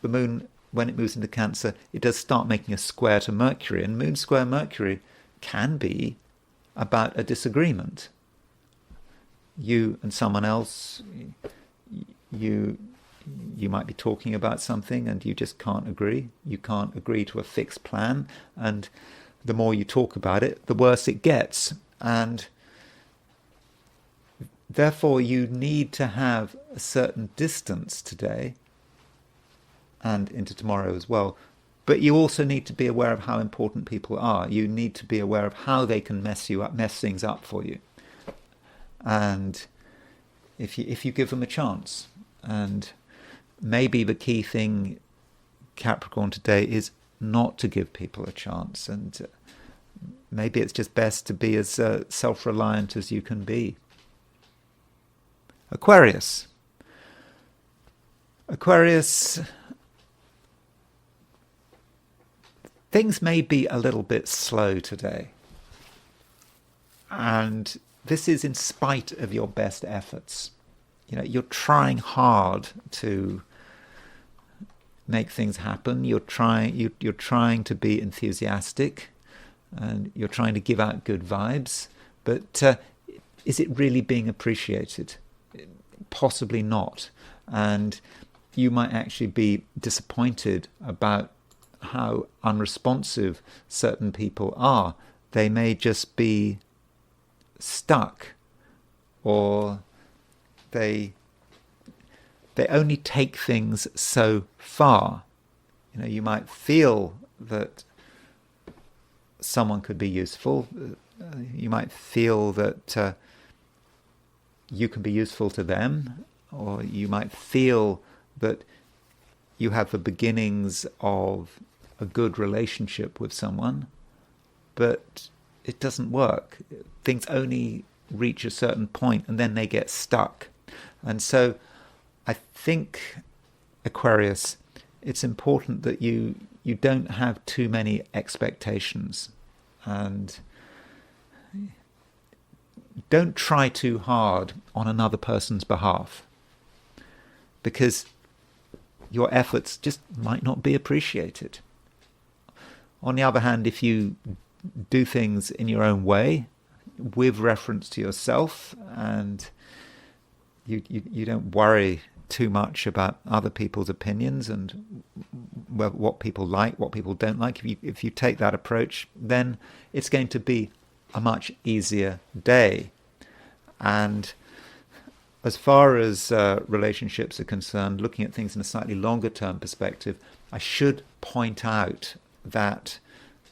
the moon, when it moves into Cancer, it does start making a square to Mercury, and moon square Mercury can be about a disagreement. You and someone else, you might be talking about something and you just can't agree. You can't agree to a fixed plan, and the more you talk about it, the worse it gets. And therefore you need to have a certain distance today and into tomorrow as well. But you also need to be aware of how important people are. You need to be aware of how they can mess things up for you. And if you give them a chance. And maybe the key thing Capricorn today is not to give people a chance, and maybe it's just best to be as self-reliant as you can be. Aquarius. Aquarius, things may be a little bit slow today, and this is in spite of your best efforts. You're trying hard to make things happen. You're trying to be enthusiastic, and you're trying to give out good vibes. But is it really being appreciated? Possibly not. And you might actually be disappointed about how unresponsive certain people are. They may just be stuck, or they only take things so far. You might feel that someone could be useful. You might feel that you can be useful to them, or you might feel that you have the beginnings of a good relationship with someone, but it doesn't work. Things only reach a certain point and then they get stuck. And so I think, Aquarius, it's important that you don't have too many expectations, and don't try too hard on another person's behalf, because your efforts just might not be appreciated. On the other hand, if you do things in your own way, with reference to yourself, and you don't worry too much about other people's opinions and what people like, what people don't like, if you take that approach, then it's going to be a much easier day. And as far as relationships are concerned, looking at things in a slightly longer term perspective, I should point out that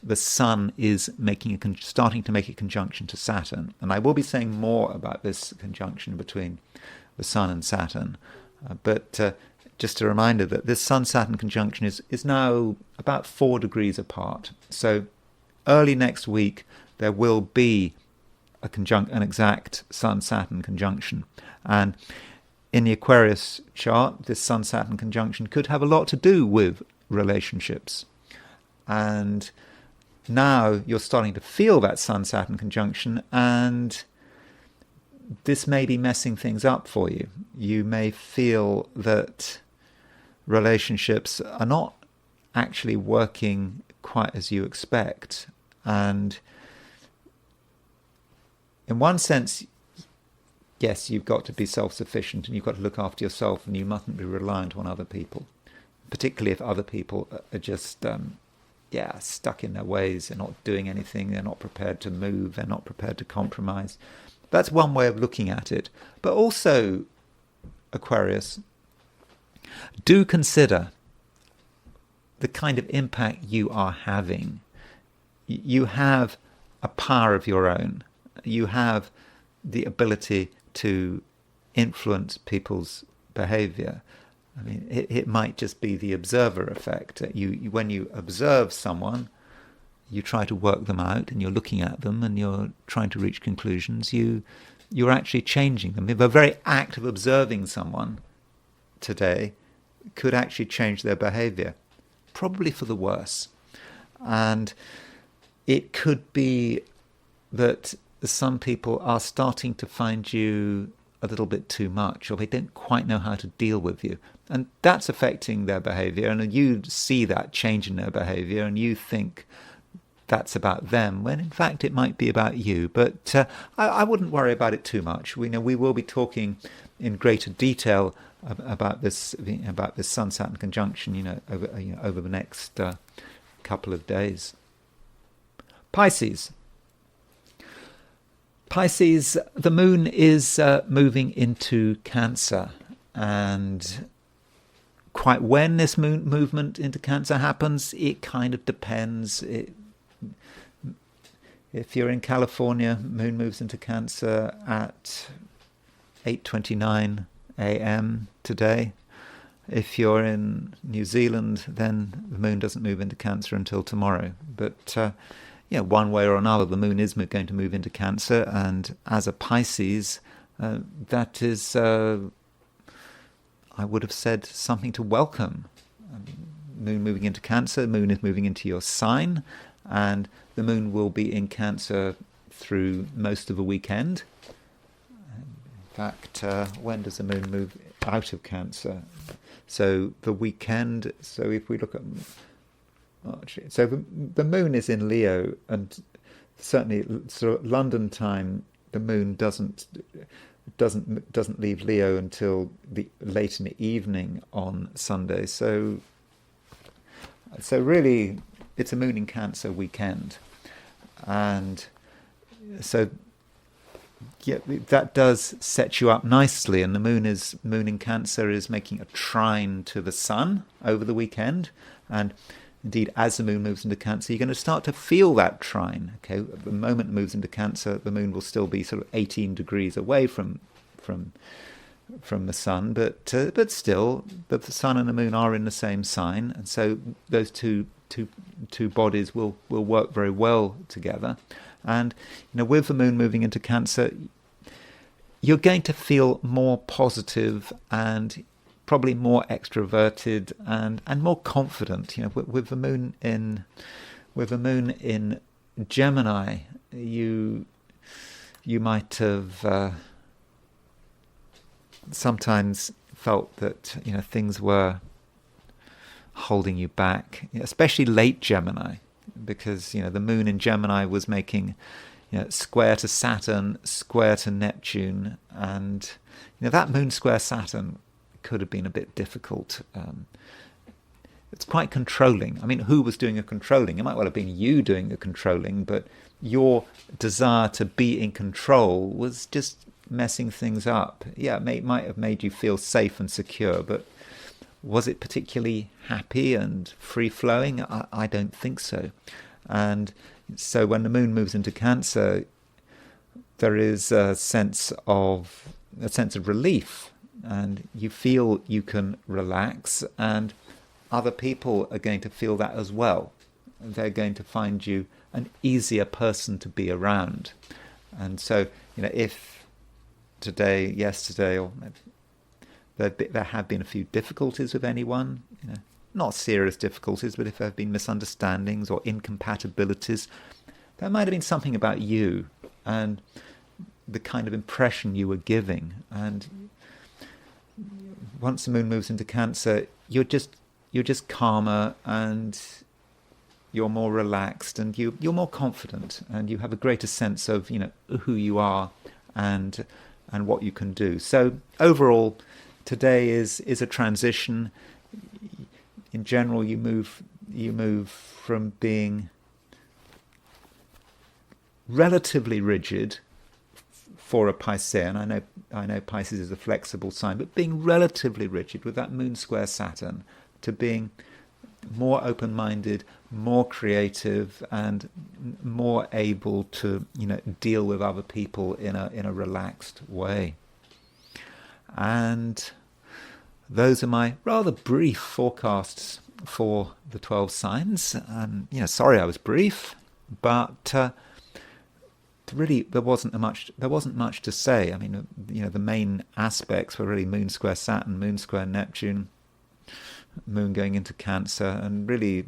the Sun is starting to make a conjunction to Saturn. And I will be saying more about this conjunction between the Sun and Saturn. But just a reminder that this Sun-Saturn conjunction is now about 4 degrees apart. So early next week, there will be an exact Sun-Saturn conjunction. And in the Aquarius chart, this Sun-Saturn conjunction could have a lot to do with relationships. And now you're starting to feel that Sun-Saturn conjunction, and this may be messing things up for you. You may feel that relationships are not actually working quite as you expect. And in one sense, yes, you've got to be self-sufficient and you've got to look after yourself, and you mustn't be reliant on other people, particularly if other people are just stuck in their ways. They're not doing anything. They're not prepared to move. They're not prepared to compromise. That's one way of looking at it. But also, Aquarius, do consider the kind of impact you are having. You have a power of your own. You have the ability to influence people's behavior. I mean, it might just be the observer effect. When you observe someone, you try to work them out, and you're looking at them, and you're trying to reach conclusions. You're actually changing them. If a very act of observing someone today could actually change their behavior, probably for the worse. And it could be that some people are starting to find you a little bit too much, or they don't quite know how to deal with you. And that's affecting their behavior, and you see that change in their behavior, and you think that's about them, when in fact it might be about you. But I wouldn't worry about it too much. We will be talking in greater detail about this Sun-Saturn conjunction, over the next couple of days. Pisces. Pisces, the moon is moving into Cancer, and quite when this moon movement into Cancer happens, it kind of depends. If you're in California, moon moves into Cancer at 8:29 a.m. today. If you're in New Zealand, then the moon doesn't move into Cancer until tomorrow. But one way or another, the moon is going to move into Cancer, and as a Pisces, that is, I would have said, something to welcome. Moon moving into Cancer, moon is moving into your sign, and the moon will be in Cancer through most of the weekend. In fact, when does the moon move out of Cancer? So the weekend, so if we look at March, so the moon is in Leo, and certainly sort of London time, the moon doesn't leave Leo until late in the evening on Sunday. So really, it's a moon in Cancer weekend, and so that does set you up nicely. And the moon in Cancer is making a trine to the sun over the weekend, and indeed, as the moon moves into Cancer, you're going to start to feel that trine. Okay, the moment it moves into Cancer, the moon will still be sort of 18 degrees away from the sun, but still, the sun and the moon are in the same sign, and so those two bodies will work very well together. And with the moon moving into Cancer, you're going to feel more positive and probably more extroverted and more confident. With the moon in Gemini, you might have sometimes felt that things were holding you back, especially late Gemini, because the moon in Gemini was making square to Saturn, square to Neptune, and that moon square Saturn could have been a bit difficult. It's quite controlling. I mean, who was doing the controlling? It might well have been you doing the controlling, but your desire to be in control was just messing things up. Yeah, it might have made you feel safe and secure, but was it particularly happy and free-flowing? I don't think so. And so when the moon moves into Cancer, there is a sense of relief, and you feel you can relax, and other people are going to feel that as well. They're going to find you an easier person to be around. And so, if yesterday, or there have been a few difficulties with anyone, not serious difficulties, but if there have been misunderstandings or incompatibilities, there might have been something about you and the kind of impression you were giving. And once the moon moves into Cancer, you're just calmer, and you're more relaxed, and you're more confident, and you have a greater sense of who you are and what you can do. So overall, today is a transition. In general, you move from being relatively rigid for a Piscean. I know Pisces is a flexible sign, but being relatively rigid with that moon square Saturn, to being more open-minded, more creative, and more able to deal with other people in a relaxed way. And those are my rather brief forecasts for the 12 signs. Sorry I was brief, but really there wasn't much to say. I mean, the main aspects were really moon square Saturn, moon square Neptune, moon going into Cancer, and really,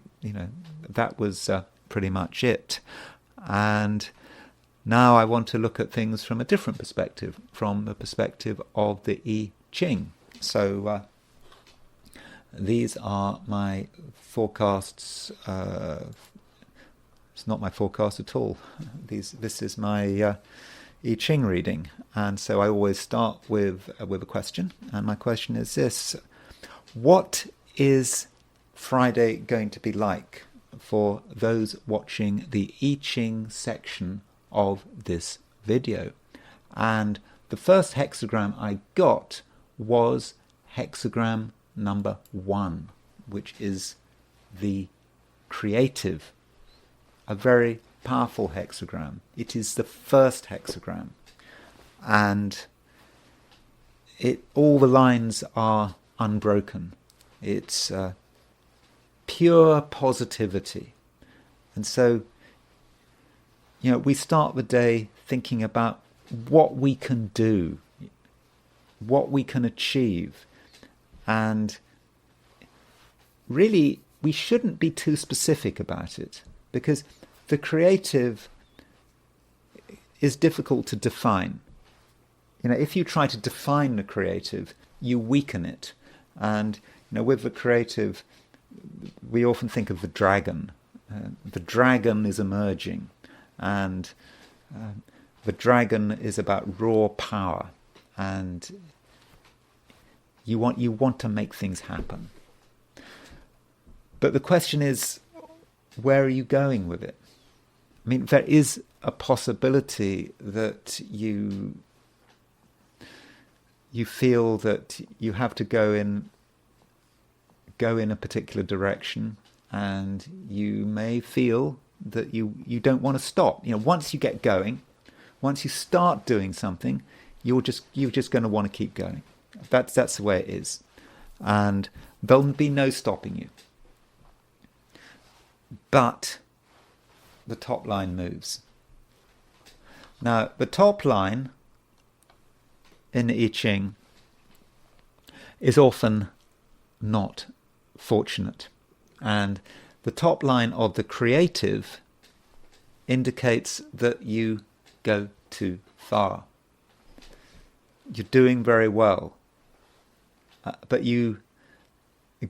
that was pretty much it. And now I want to look at things from a different perspective, from the perspective of the I Ching. So these are my forecasts. It's not my forecast at all. This is my I Ching reading, and so I always start with a question. And my question is this: what is Friday going to be like for those watching the I Ching section of this video? And the first hexagram I got was hexagram number 1, which is the creative, a very powerful hexagram. It is the first hexagram, and all the lines are unbroken. It's pure positivity. And so, we start the day thinking about what we can do, what we can achieve. And really, we shouldn't be too specific about it, because the creative is difficult to define. If you try to define the creative, you weaken it. And with the creative, we often think of the dragon. The dragon is emerging, and the dragon is about raw power, and you want to make things happen. But the question is, where are you going with it? I mean, there is a possibility that you feel that you have to go in a particular direction, and you may feel that you don't want to stop. Once you get going, once you start doing something, you're just going to want to keep going. That's the way it is, and there'll be no stopping you. But the top line moves. Now, the top line in the I Ching is often not fortunate. And the top line of the creative indicates that you go too far. You're doing very well, but you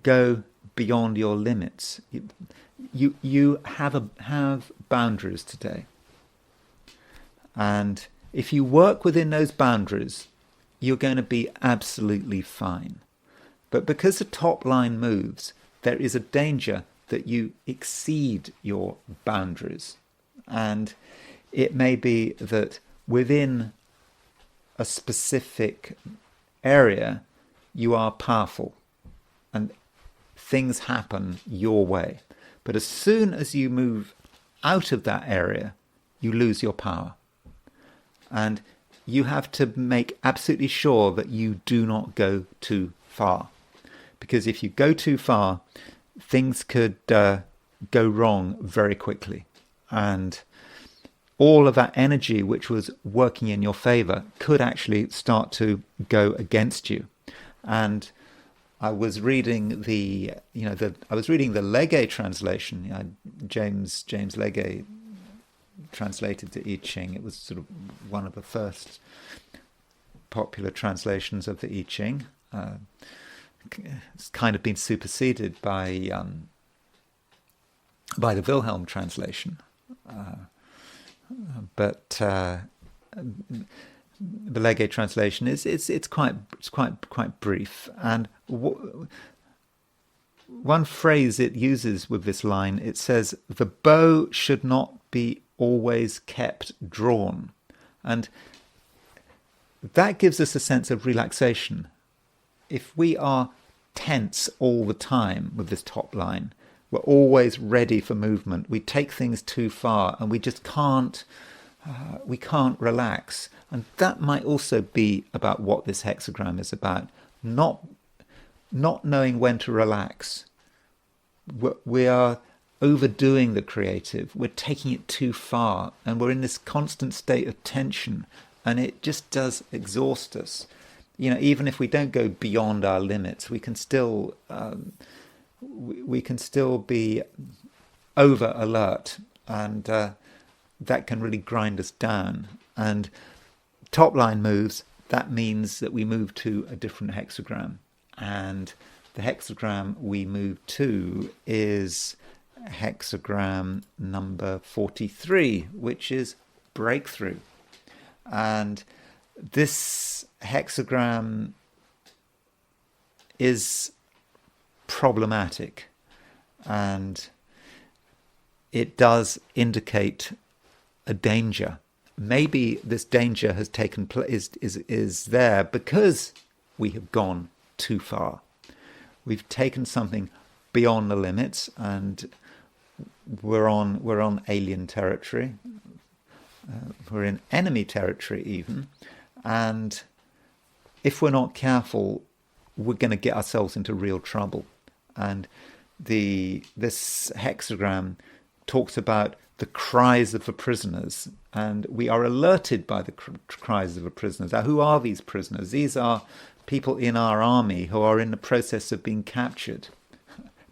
go beyond your limits. You have boundaries today. And if you work within those boundaries, you're going to be absolutely fine. But because the top line moves, there is a danger that you exceed your boundaries. And it may be that within a specific area, you are powerful and things happen your way. But as soon as you move out of that area, you lose your power. And you have to make absolutely sure that you do not go too far. Because if you go too far, things could go wrong very quickly. And all of that energy which was working in your favor could actually start to go against you. And I was reading the Legge translation. James Legge translated the I Ching. It was sort of one of the first popular translations of the I Ching. It's kind of been superseded by the Wilhelm translation, but the Legge translation it's quite brief. And one phrase it uses with this line, it says, "The bow should not be always kept drawn," and that gives us a sense of relaxation. If we are tense all the time with this top line, we're always ready for movement. We take things too far, and we just can't relax. And that might also be about what this hexagram is about. Not knowing when to relax. We are overdoing the creative. We're taking it too far, and we're in this constant state of tension, and it just does exhaust us. Even if we don't go beyond our limits, we can still be over alert, and that can really grind us down. And top line moves, that means that we move to a different hexagram, and the hexagram we move to is hexagram number 43, which is breakthrough. And this hexagram is problematic, and it does indicate a danger. Maybe this danger has taken place is there because we have gone too far. We've taken something beyond the limits, and we're on alien territory. We're in enemy territory even, and if we're not careful, we're going to get ourselves into real trouble. and this hexagram talks about the cries of the prisoners, and we are alerted by the cries of the prisoners. Now, who are these prisoners? These are people in our army who are in the process of being captured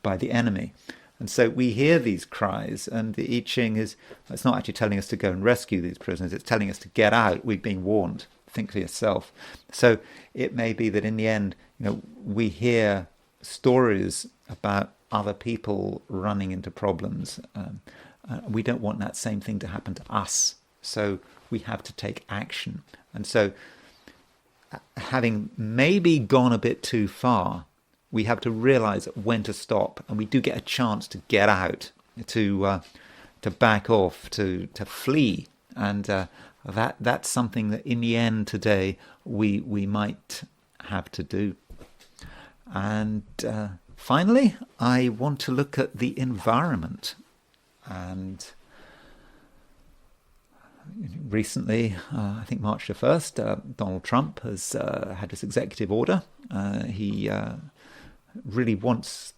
by the enemy. And so we hear these cries, and the I Ching it's not actually telling us to go and rescue these prisoners, it's telling us to get out. We're being warned. Think for yourself. So it may be that in the end, we hear stories about other people running into problems. We don't want that same thing to happen to us. So we have to take action. And so having maybe gone a bit too far, we have to realize when to stop. And we do get a chance to get out, to back off, to flee. And that's something that in the end today we might have to do. And finally, I want to look at the environment. And recently, I think March the 1st, Donald Trump has had this executive order. He really wants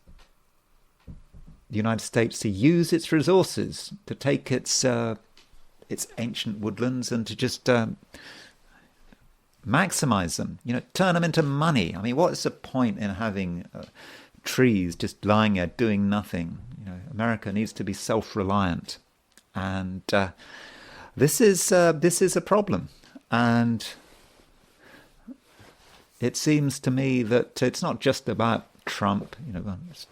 the United States to use its resources, to take its ancient woodlands and to just maximize them, turn them into money. I mean, what's the point in having trees just lying there doing nothing? America needs to be self-reliant, and this is a problem. And it seems to me that it's not just about Trump.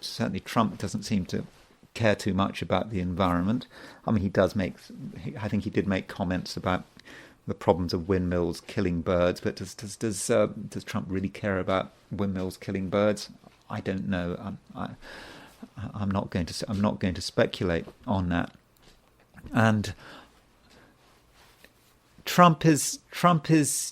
Certainly Trump doesn't seem to care too much about the environment. I mean, I think he did make comments about the problems of windmills killing birds, but does Trump really care about windmills killing birds? I don't know. I'm not going to speculate on that. And Trump is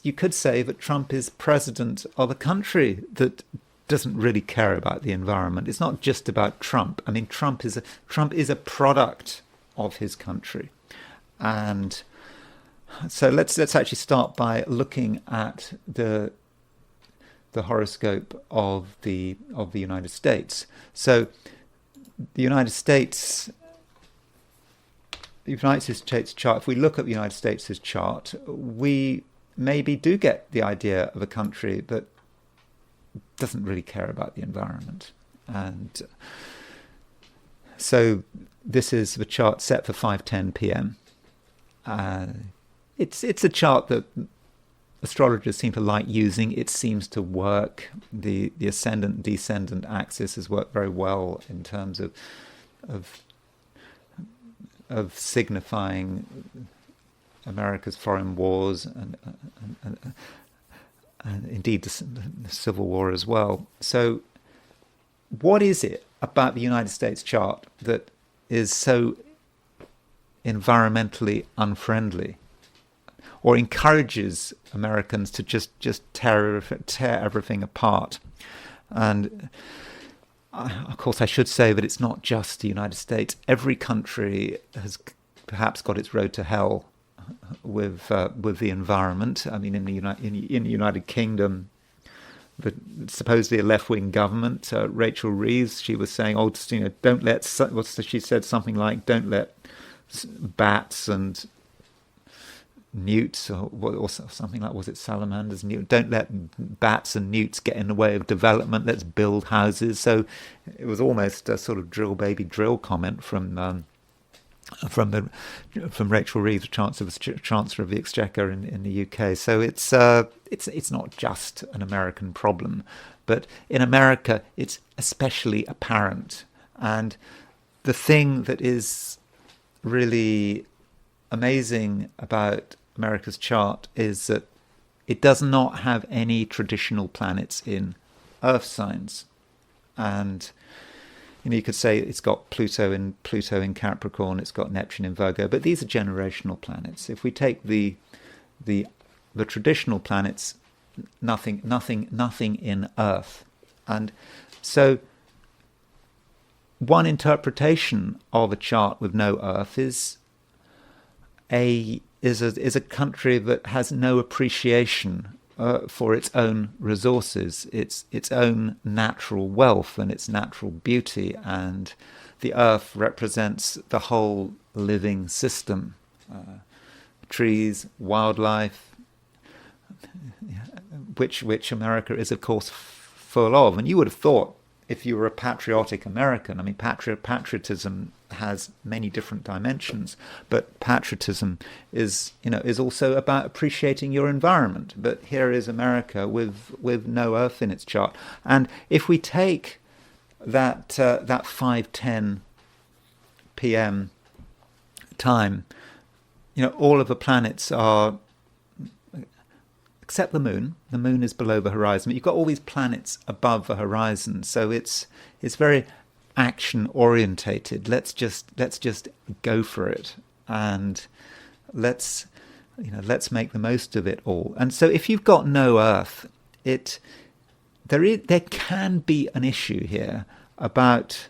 you could say that Trump is president of a country that doesn't really care about the environment. It's not just about Trump. I mean, Trump is a product of his country. And so let's actually start by looking at the horoscope of the United States. So the United States chart, if we look at the United States' chart, we maybe do get the idea of a country that doesn't really care about the environment. And so this is the chart set for 5:10 p.m. It's a chart that astrologers seem to like using. It seems to work. The ascendant descendant axis has worked very well in terms of signifying America's foreign wars and indeed the Civil War as well. So what is it about the United States chart that is so environmentally unfriendly, or encourages Americans to just tear everything apart? And of course, I should say that it's not just the United States. Every country has perhaps got its road to hell with the environment. I mean, in the United Kingdom, supposedly a left-wing government, Rachel Reeves, she was saying, don't let. She said something like, "Don't let bats and newts," or something like, was it salamanders? Don't let bats and newts get in the way of development. Let's build houses. So it was almost a sort of drill baby drill comment from Rachel Reeves, Chancellor of the Exchequer in the UK. So it's not just an American problem, but in America it's especially apparent. And the thing that is really amazing about America's chart is that it does not have any traditional planets in Earth signs. And you could say it's got Pluto in Capricorn, it's got Neptune in Virgo, but these are generational planets. If we take the traditional planets, nothing in Earth. And so one interpretation of a chart with no Earth is a country that has no appreciation for its own resources, its own natural wealth and its natural beauty, and the earth represents the whole living system. Trees, wildlife, which America is, of course, full of. And you would have thought, if you were a patriotic American, I mean, patriotism has many different dimensions, but patriotism is also about appreciating your environment. But here is America with no Earth in its chart. And if we take that 5:10 p.m. time, all of the planets are, except the moon. The moon is below the horizon. But you've got all these planets above the horizon, so it's very action orientated. Let's just go for it, and let's make the most of it all. And so, if you've got no Earth, there can be an issue here about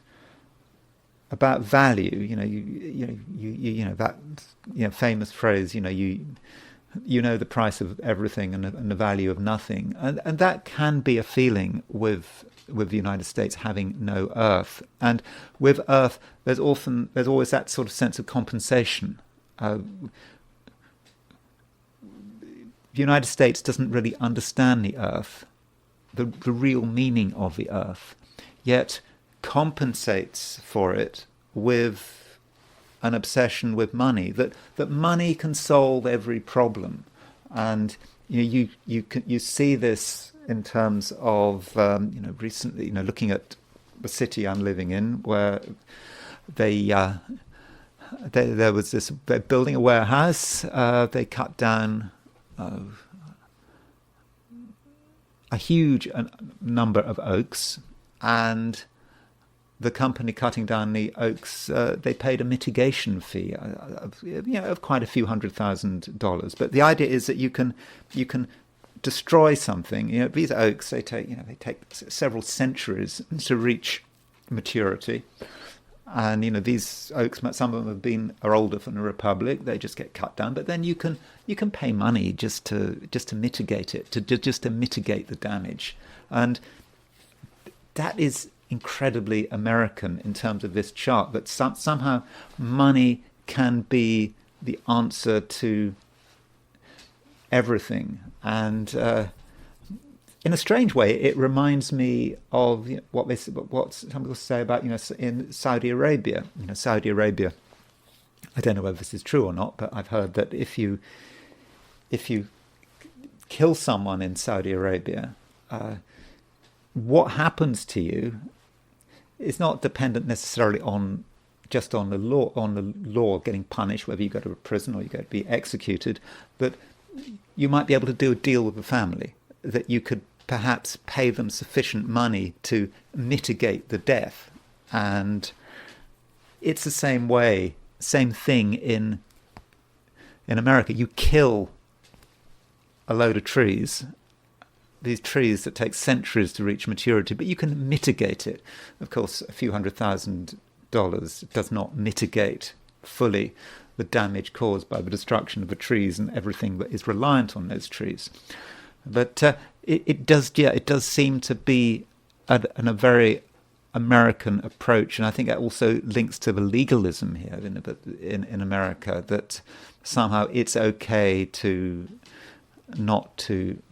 value. That famous phrase. You know the price of everything and the value of nothing, and that can be a feeling with the United States having no Earth. And with Earth, there's always that sort of sense of compensation. The United States doesn't really understand the Earth, the real meaning of the Earth, yet compensates for it with an obsession with money, that money can solve every problem. And you see this in terms of recently, looking at the city I'm living in, where there was this, they're building a warehouse, they cut down a huge number of oaks, and the company cutting down the oaks, they paid a mitigation fee of quite a few $100,000. But the idea is that you can destroy something. These oaks, they take several centuries to reach maturity. And these oaks, some of them are older than the Republic. They just get cut down. But then you can pay money just to mitigate it, just to mitigate the damage. And that is incredibly American in terms of this chart, that somehow money can be the answer to everything. And in a strange way, it reminds me of what some people say about in Saudi Arabia. Saudi Arabia, I don't know whether this is true or not, but I've heard that if you kill someone in Saudi Arabia, what happens to you is not dependent necessarily on the law getting punished, whether you go to a prison or you go to be executed, but you might be able to do a deal with the family, that you could perhaps pay them sufficient money to mitigate the death. And it's the same thing in America. You kill a load of trees, these trees that take centuries to reach maturity, but you can mitigate it. Of course, a few $100,000 does not mitigate fully the damage caused by the destruction of the trees and everything that is reliant on those trees. But it does seem to be a very American approach, and I think that also links to the legalism here in America, that somehow it's okay to not to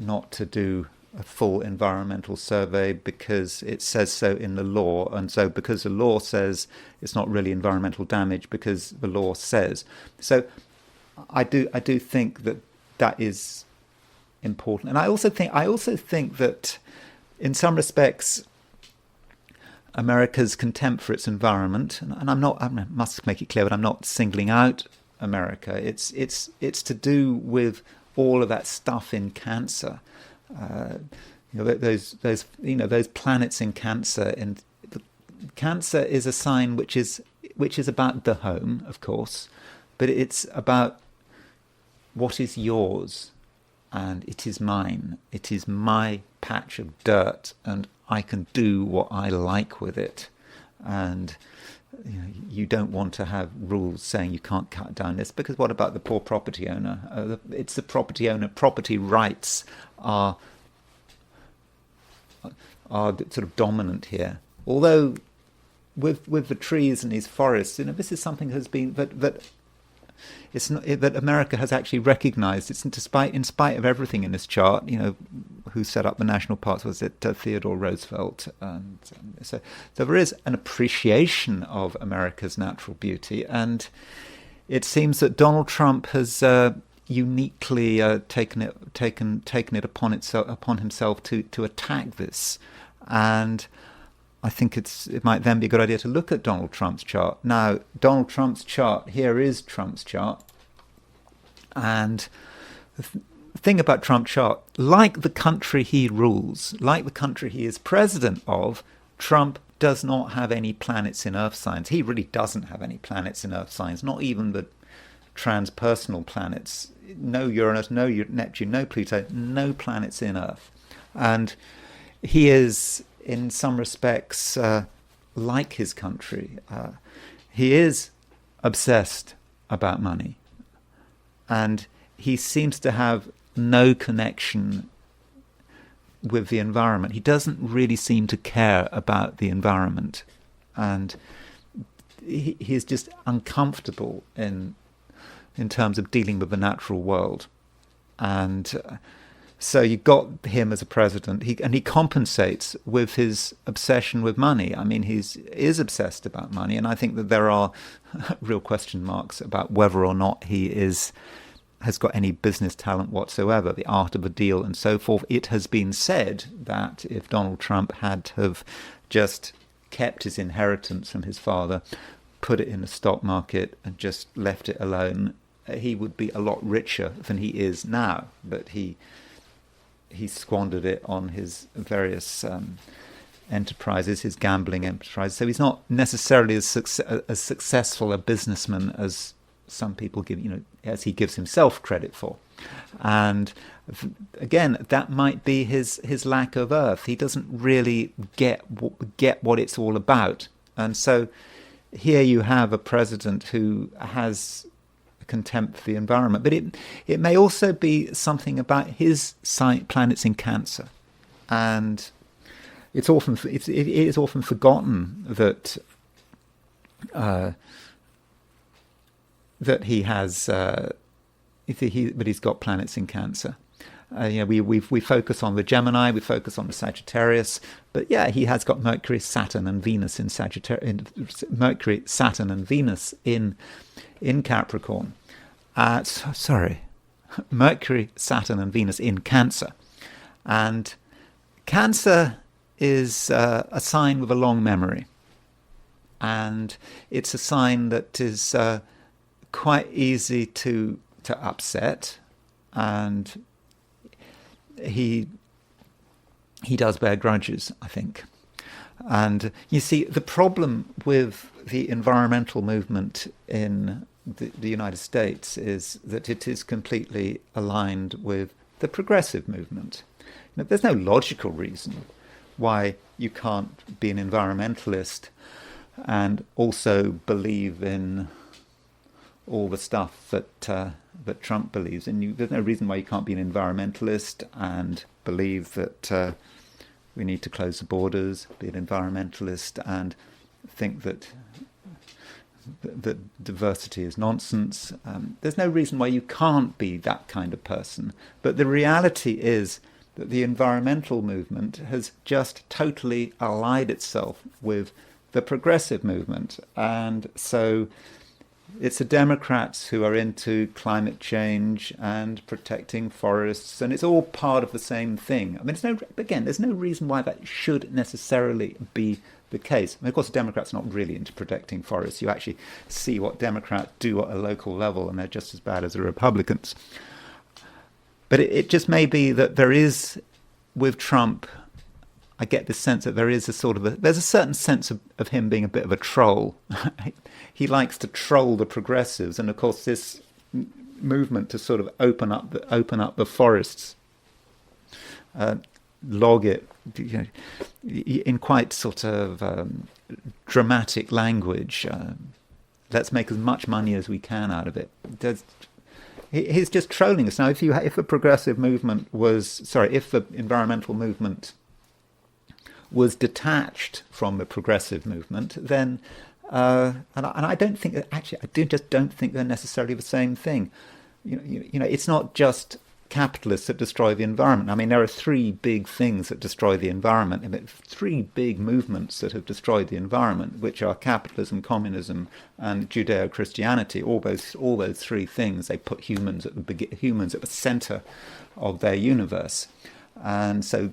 do a full environmental survey because it says so in the law, and so because the law says it's not really environmental damage because the law says so. I do think that is important, and I also think that in some respects America's contempt for its environment, and I must make it clear that I'm not singling out America. It's to do with all of that stuff in Cancer. Those planets in Cancer, and Cancer is a sign which is about the home, of course, but it's about what is yours, and it is mine. It is my patch of dirt, and I can do what I like with it. And you don't want to have rules saying you can't cut down this, because what about the poor property owner? It's the property owner. Property rights are sort of dominant here. Although with the trees and these forests, this is something that has been that America has actually recognised. It's in spite of everything in this chart. Who set up the national parks? Was it Theodore Roosevelt? And so there is an appreciation of America's natural beauty, and it seems that Donald Trump has uniquely taken it upon himself to attack this. And I think it might then be a good idea to look at Donald Trump's chart. Now, Donald Trump's chart, here is Trump's chart. And the thing about Trump's chart, like the country he rules, like the country he is president of, Trump does not have any planets in Earth signs. He really doesn't have any planets in Earth signs, not even the transpersonal planets. No Uranus, no Neptune, no Pluto, no planets in Earth. And he is, in some respects, like his country. He is obsessed about money. And he seems to have no connection with the environment. He doesn't really seem to care about the environment. And he is just uncomfortable in terms of dealing with the natural world. And so you got him as a president, he compensates with his obsession with money. I mean, he is obsessed about money, and I think that there are real question marks about whether or not he has got any business talent whatsoever, the art of a deal and so forth. It has been said that if Donald Trump had have just kept his inheritance from his father, put it in the stock market and just left it alone, he would be a lot richer than he is now. But he squandered it on his various enterprises, his gambling enterprises. So he's not necessarily as successful a businessman as some people give, as he gives himself credit for. And again, that might be his lack of earth. He doesn't really get what it's all about. And so here you have a president who has contempt for the environment, but it may also be something about his planets in Cancer, and it is often forgotten that he has that he's got planets in Cancer. We focus on the Gemini, we focus on the Sagittarius, but yeah, he has got Mercury, Saturn, and Venus in Sagittarius. Mercury, Saturn, and Venus in Capricorn. Mercury, Saturn, and Venus in Cancer. And Cancer is a sign with a long memory. And it's a sign that is quite easy to upset. And he does bear grudges, I think. And you see, the problem with the environmental movement in the United States is that it is completely aligned with the progressive movement. There's no logical reason why you can't be an environmentalist and also believe in all the stuff that Trump believes in. There's no reason why you can't be an environmentalist and believe that we need to close the borders, be an environmentalist and think that diversity is nonsense. There's no reason why you can't be that kind of person. But the reality is that the environmental movement has just totally allied itself with the progressive movement. And so it's the Democrats who are into climate change and protecting forests, and it's all part of the same thing. I mean, there's no reason why that should necessarily be the case. I mean, of course, the Democrats are not really into protecting forests. You actually see what Democrats do at a local level, and they're just as bad as the Republicans. But it just may be that there is, with Trump, I get this sense that there is there's a certain sense of him being a bit of a troll. He likes to troll the progressives, and of course this movement to sort of open up the forests log it, in quite sort of dramatic language. Let's make as much money as we can out of it. He's just trolling us now. If the progressive movement if the environmental movement was detached from the progressive movement, then and I don't think that, actually, don't think they're necessarily the same thing. It's not just capitalists that destroy the environment. I mean, there are three big things that destroy the environment. I mean, three big movements that have destroyed the environment, which are capitalism, communism, and Judeo-Christianity. All those three things, they put humans at the center of their universe. And so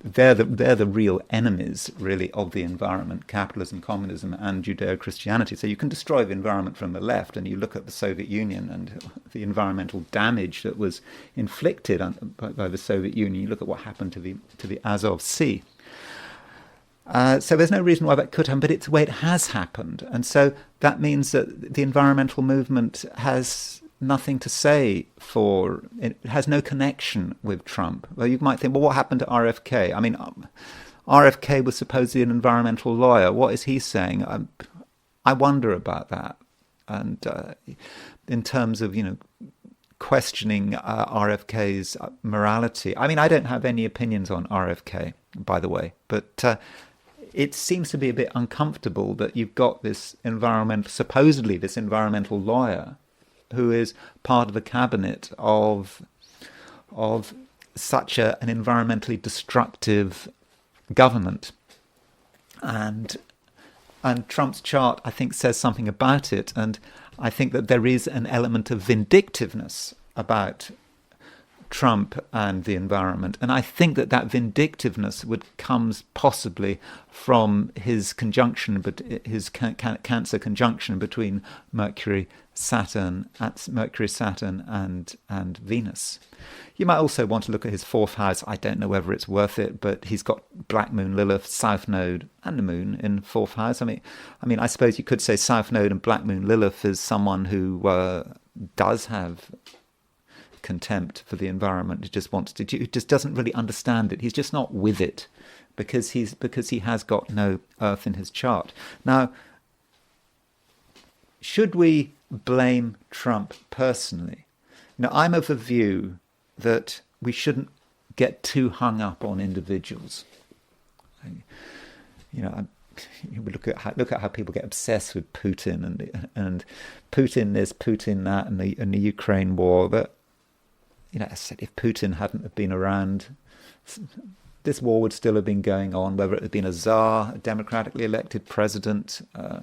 they're the real enemies, really, of the environment: capitalism, communism, and Judeo-Christianity. So you can destroy the environment from the left, and you look at the Soviet Union and the environmental damage that was inflicted by the Soviet Union. You look at what happened to the Azov Sea. So there's no reason why that could happen, but it's the way it has happened. And so that means that the environmental movement has nothing to say it has no connection with Trump. Well, you might think, well, what happened to RFK? I mean, RFK was supposedly an environmental lawyer. What is he saying? I wonder about that. And in terms of, questioning RFK's morality. I mean, I don't have any opinions on RFK, by the way, but it seems to be a bit uncomfortable that you've got supposedly this environmental lawyer who is part of the cabinet of such an environmentally destructive government. And Trump's chart, I think, says something about it. And I think that there is an element of vindictiveness about Trump and the environment. And I think that vindictiveness comes possibly from his conjunction, but his Cancer conjunction between Mercury, Saturn, and Venus. You might also want to look at his fourth house. I don't know whether it's worth it, but he's got Black Moon, Lilith, South Node, and the Moon in fourth house. I mean, I suppose you could say South Node and Black Moon, Lilith is someone who does have contempt for the environment. He just doesn't really understand it. He's just not with it because he has got no Earth in his chart. Now, should we blame Trump personally? I'm of the view that we shouldn't get too hung up on individuals. We look at how people get obsessed with Putin and Putin this, Putin that, and the Ukraine war. But I said, if Putin hadn't have been around, this war would still have been going on, whether it had been a czar, a democratically elected president, a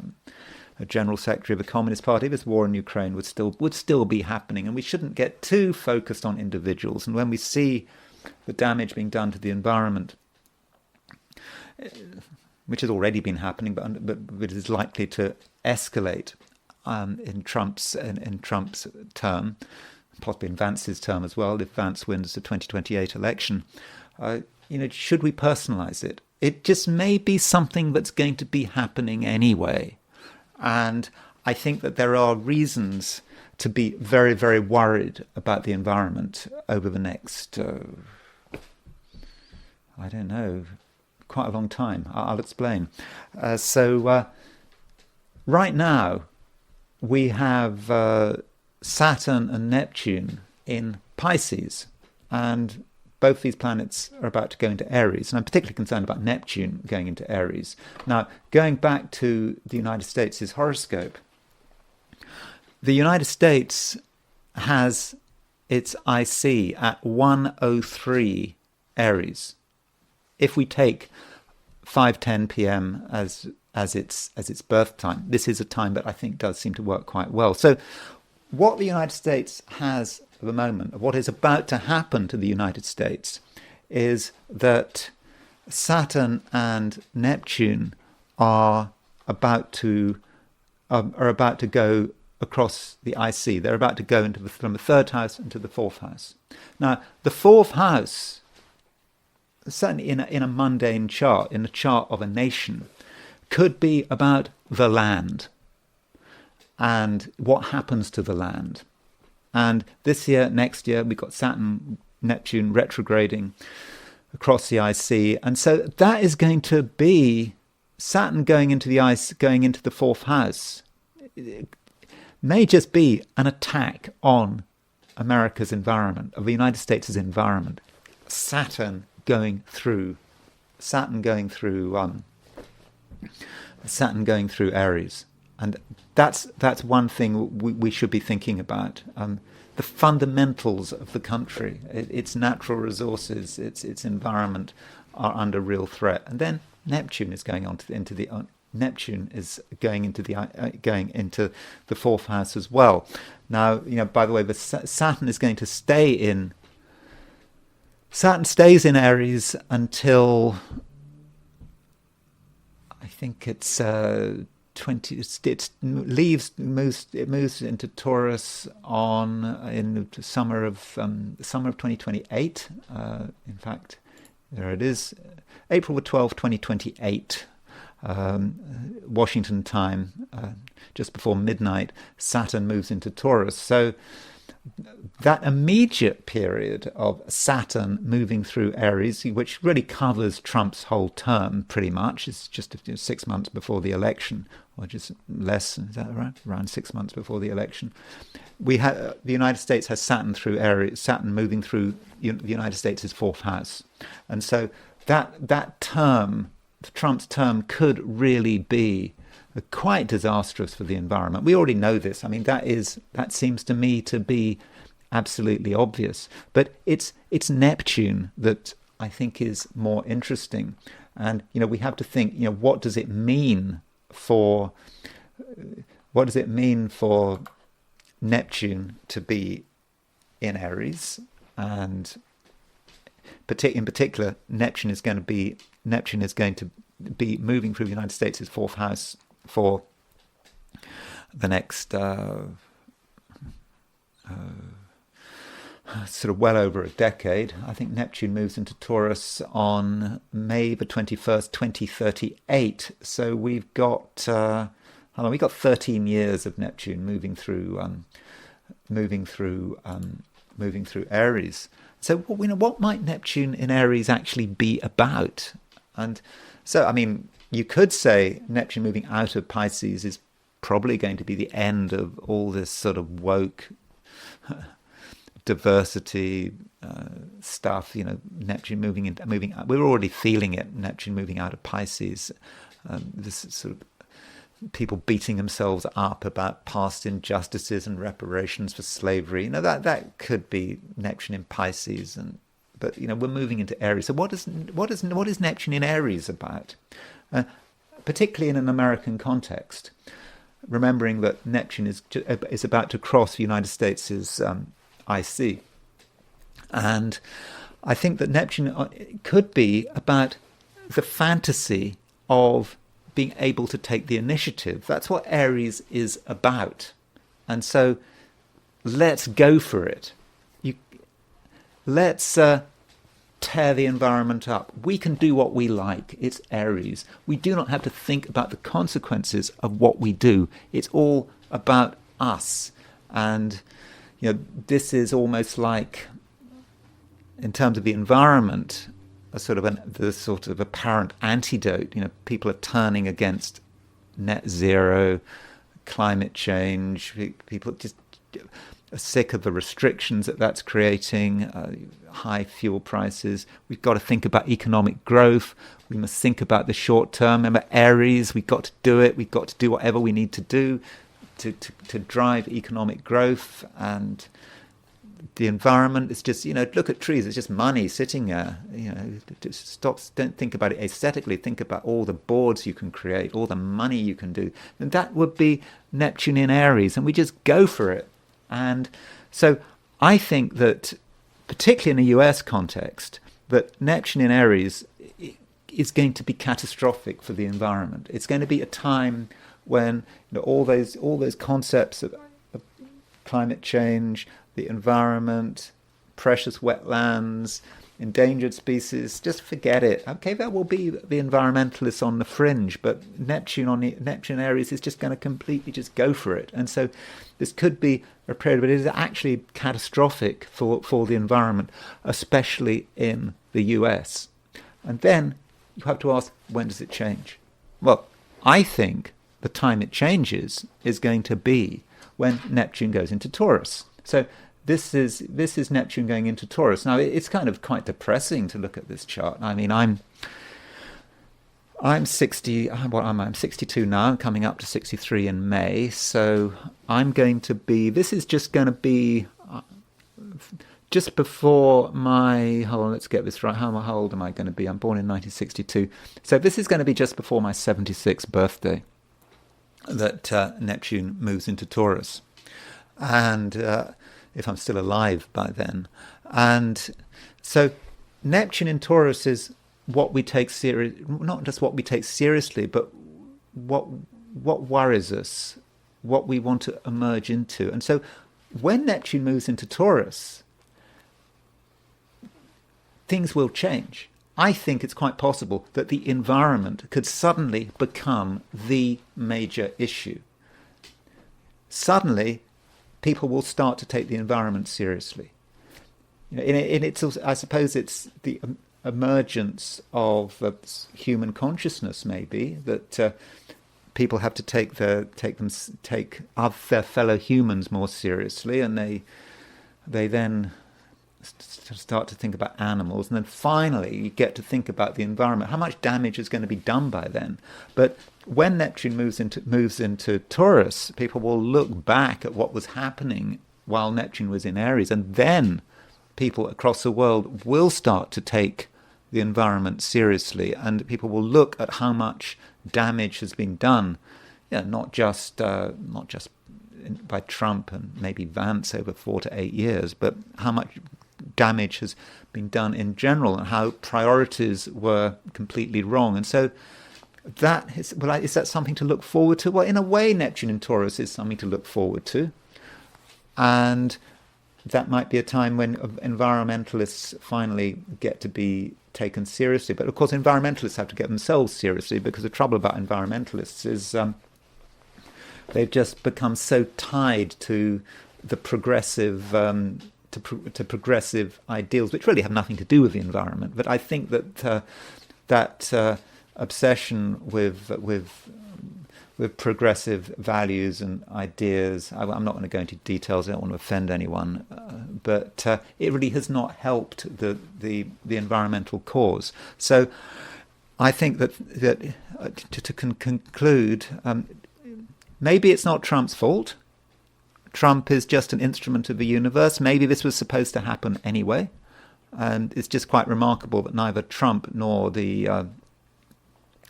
general secretary of the Communist Party. This war in Ukraine would still be happening, and we shouldn't get too focused on individuals. And when we see the damage being done to the environment, which has already been happening, but it is likely to escalate in Trump's term, possibly in Vance's term as well, if Vance wins the 2028 election. Should we personalize it? It just may be something that's going to be happening anyway. And I think that there are reasons to be very, very worried about the environment over the next, quite a long time. I'll explain. Right now, we have Saturn and Neptune in Pisces, and both these planets are about to go into Aries, and I'm particularly concerned about Neptune going into Aries. Now, going back to the United States' horoscope, the United States has its IC at 1:03 Aries. If we take 5:10 p.m. as its birth time, this is a time that I think does seem to work quite well. So what the United States has at the moment, what is about to happen to the United States, is that Saturn and Neptune are about to go across the IC. They're about to go from the third house into the fourth house. Now, the fourth house, certainly in a mundane chart, in a chart of a nation, could be about the land and what happens to the land. And this year, next year, we've got Saturn, Neptune retrograding across the IC. And so that is going to be Saturn going into the ice, going into the fourth house. It may just be an attack on America's environment, of the United States' environment. Saturn going through Aries, and that's one thing we should be thinking about. The fundamentals of the country, its natural resources, its environment, are under real threat. And then Neptune is going into the fourth house as well. Now, by the way, Saturn is going to stay in. Saturn stays in Aries until I think it's 20. It moves into Taurus in the summer of 2028. In fact, there it is, April the 12th, 2028. Washington time, just before midnight, Saturn moves into Taurus. So that immediate period of Saturn moving through Aries, which really covers Trump's whole term pretty much, it's just 6 months before the election, or just less, is that right? Around 6 months before the election. The United States has Saturn through Aries, Saturn moving through the United States' fourth house. And so that term, Trump's term, could really be quite disastrous for the environment. We already know this. I mean, that seems to me to be absolutely obvious. But it's Neptune that I think is more interesting. And we have to think, what does it mean for Neptune to be in Aries? And in particular, Neptune is going to be moving through the United States' fourth house for the next sort of well over a decade. I think Neptune moves into Taurus on May the 21st, 2038. So we've got 13 years of Neptune moving through Aries. So what might Neptune in Aries actually be about? And so, I mean, you could say Neptune moving out of Pisces is probably going to be the end of all this sort of woke diversity stuff. Neptune moving. We're already feeling it. Neptune moving out of Pisces. This sort of people beating themselves up about past injustices and reparations for slavery. That could be Neptune in Pisces, but we're moving into Aries. So what is Neptune in Aries about? Particularly in an American context, remembering that Neptune is about to cross the United States' IC, and I think that Neptune could be about the fantasy of being able to take the initiative. That's what Aries is about, and so let's go for it. Let's tear the environment up. We can do what we like. It's Aries. We do not have to think about the consequences of what we do. It's all about us. And this is almost like, in terms of the environment, the sort of apparent antidote. People are turning against net zero, climate change. People just are sick of the restrictions that's creating, high fuel prices. We've got to think about economic growth. We must think about the short term. Remember, Aries, we've got to do it. We've got to do whatever we need to do to drive economic growth. And the environment is just, look at trees. It's just money sitting there. Don't think about it aesthetically. Think about all the boards you can create, all the money you can do. And that would be Neptune in Aries. And we just go for it. And so I think that, particularly in a US context, that Neptune in Aries is going to be catastrophic for the environment. It's going to be a time when all those concepts of climate change, the environment, precious wetlands, endangered species, just forget it. Okay, there will be the environmentalists on the fringe, but Neptune Aries is just going to completely just go for it. And so this could be a period, but it is actually catastrophic for the environment, especially in the US. And then you have to ask, when does it change? Well, I think the time it changes is going to be when Neptune goes into Taurus. So this is Neptune going into Taurus. Now, it's kind of quite depressing to look at this chart. I mean, I'm 60. What am I? I'm 62 now. I'm coming up to 63 in May. So I'm going to be. This is just going to be just before my. Hold on, let's get this right. How old am I going to be? I'm born in 1962. So this is going to be just before my 76th birthday that Neptune moves into Taurus, and if I'm still alive by then. And so Neptune in Taurus is what we take serious, not just what we take seriously, but what worries us, what we want to emerge into. And so when Neptune moves into Taurus, things will change. I think it's quite possible that the environment could suddenly become the major issue. Suddenly, people will start to take the environment seriously. I suppose it's the emergence of human consciousness, maybe, that people have to take their fellow humans more seriously, and they then start to think about animals, and then finally you get to think about the environment. How much damage is going to be done by then? But when Neptune moves into Taurus, people will look back at what was happening while Neptune was in Aries, and then people across the world will start to take the environment seriously, and people will look at how much damage has been done, not just by Trump and maybe Vance over 4 to 8 years, but how much damage has been done in general, and how priorities were completely wrong. And so is that something to look forward to? Well, in a way, Neptune in Taurus is something to look forward to. And that might be a time when environmentalists finally get to be taken seriously. But of course, environmentalists have to get themselves seriously, because the trouble about environmentalists is they've just become so tied to the progressive to progressive ideals, which really have nothing to do with the environment. But I think that that obsession with progressive values and ideas, I'm not going to go into details, I don't want to offend anyone, but it really has not helped the environmental cause. So I think that to conclude, maybe it's not Trump's fault. Trump is just an instrument of the universe. Maybe this was supposed to happen anyway. And it's just quite remarkable that neither Trump nor the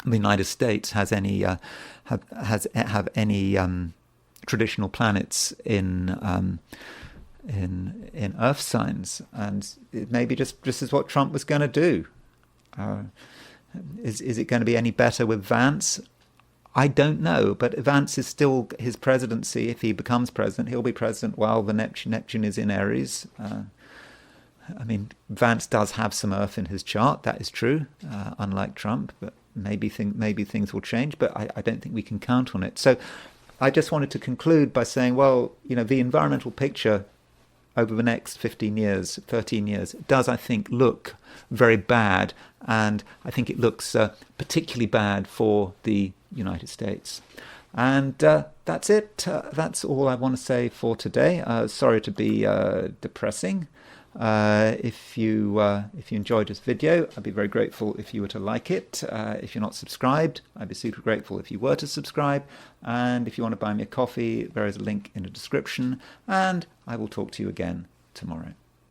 United States has any have any traditional planets in Earth signs, and maybe just this is what Trump was going to do. Is it going to be any better with Vance? I don't know, but Vance is still his presidency. If he becomes president, he'll be president while the Neptune is in Aries. I mean, Vance does have some Earth in his chart, that is true, unlike Trump, but maybe things will change, but I don't think we can count on it. So I just wanted to conclude by saying, well, the environmental picture over the next 15 years, 13 years, does, I think, look very bad, and I think it looks particularly bad for the United States. And that's it. That's all I want to say for today. Sorry to be depressing. If you enjoyed this video, I'd be very grateful if you were to like it. If you're not subscribed, I'd be super grateful if you were to subscribe. And if you want to buy me a coffee, there is a link in the description. And I will talk to you again tomorrow.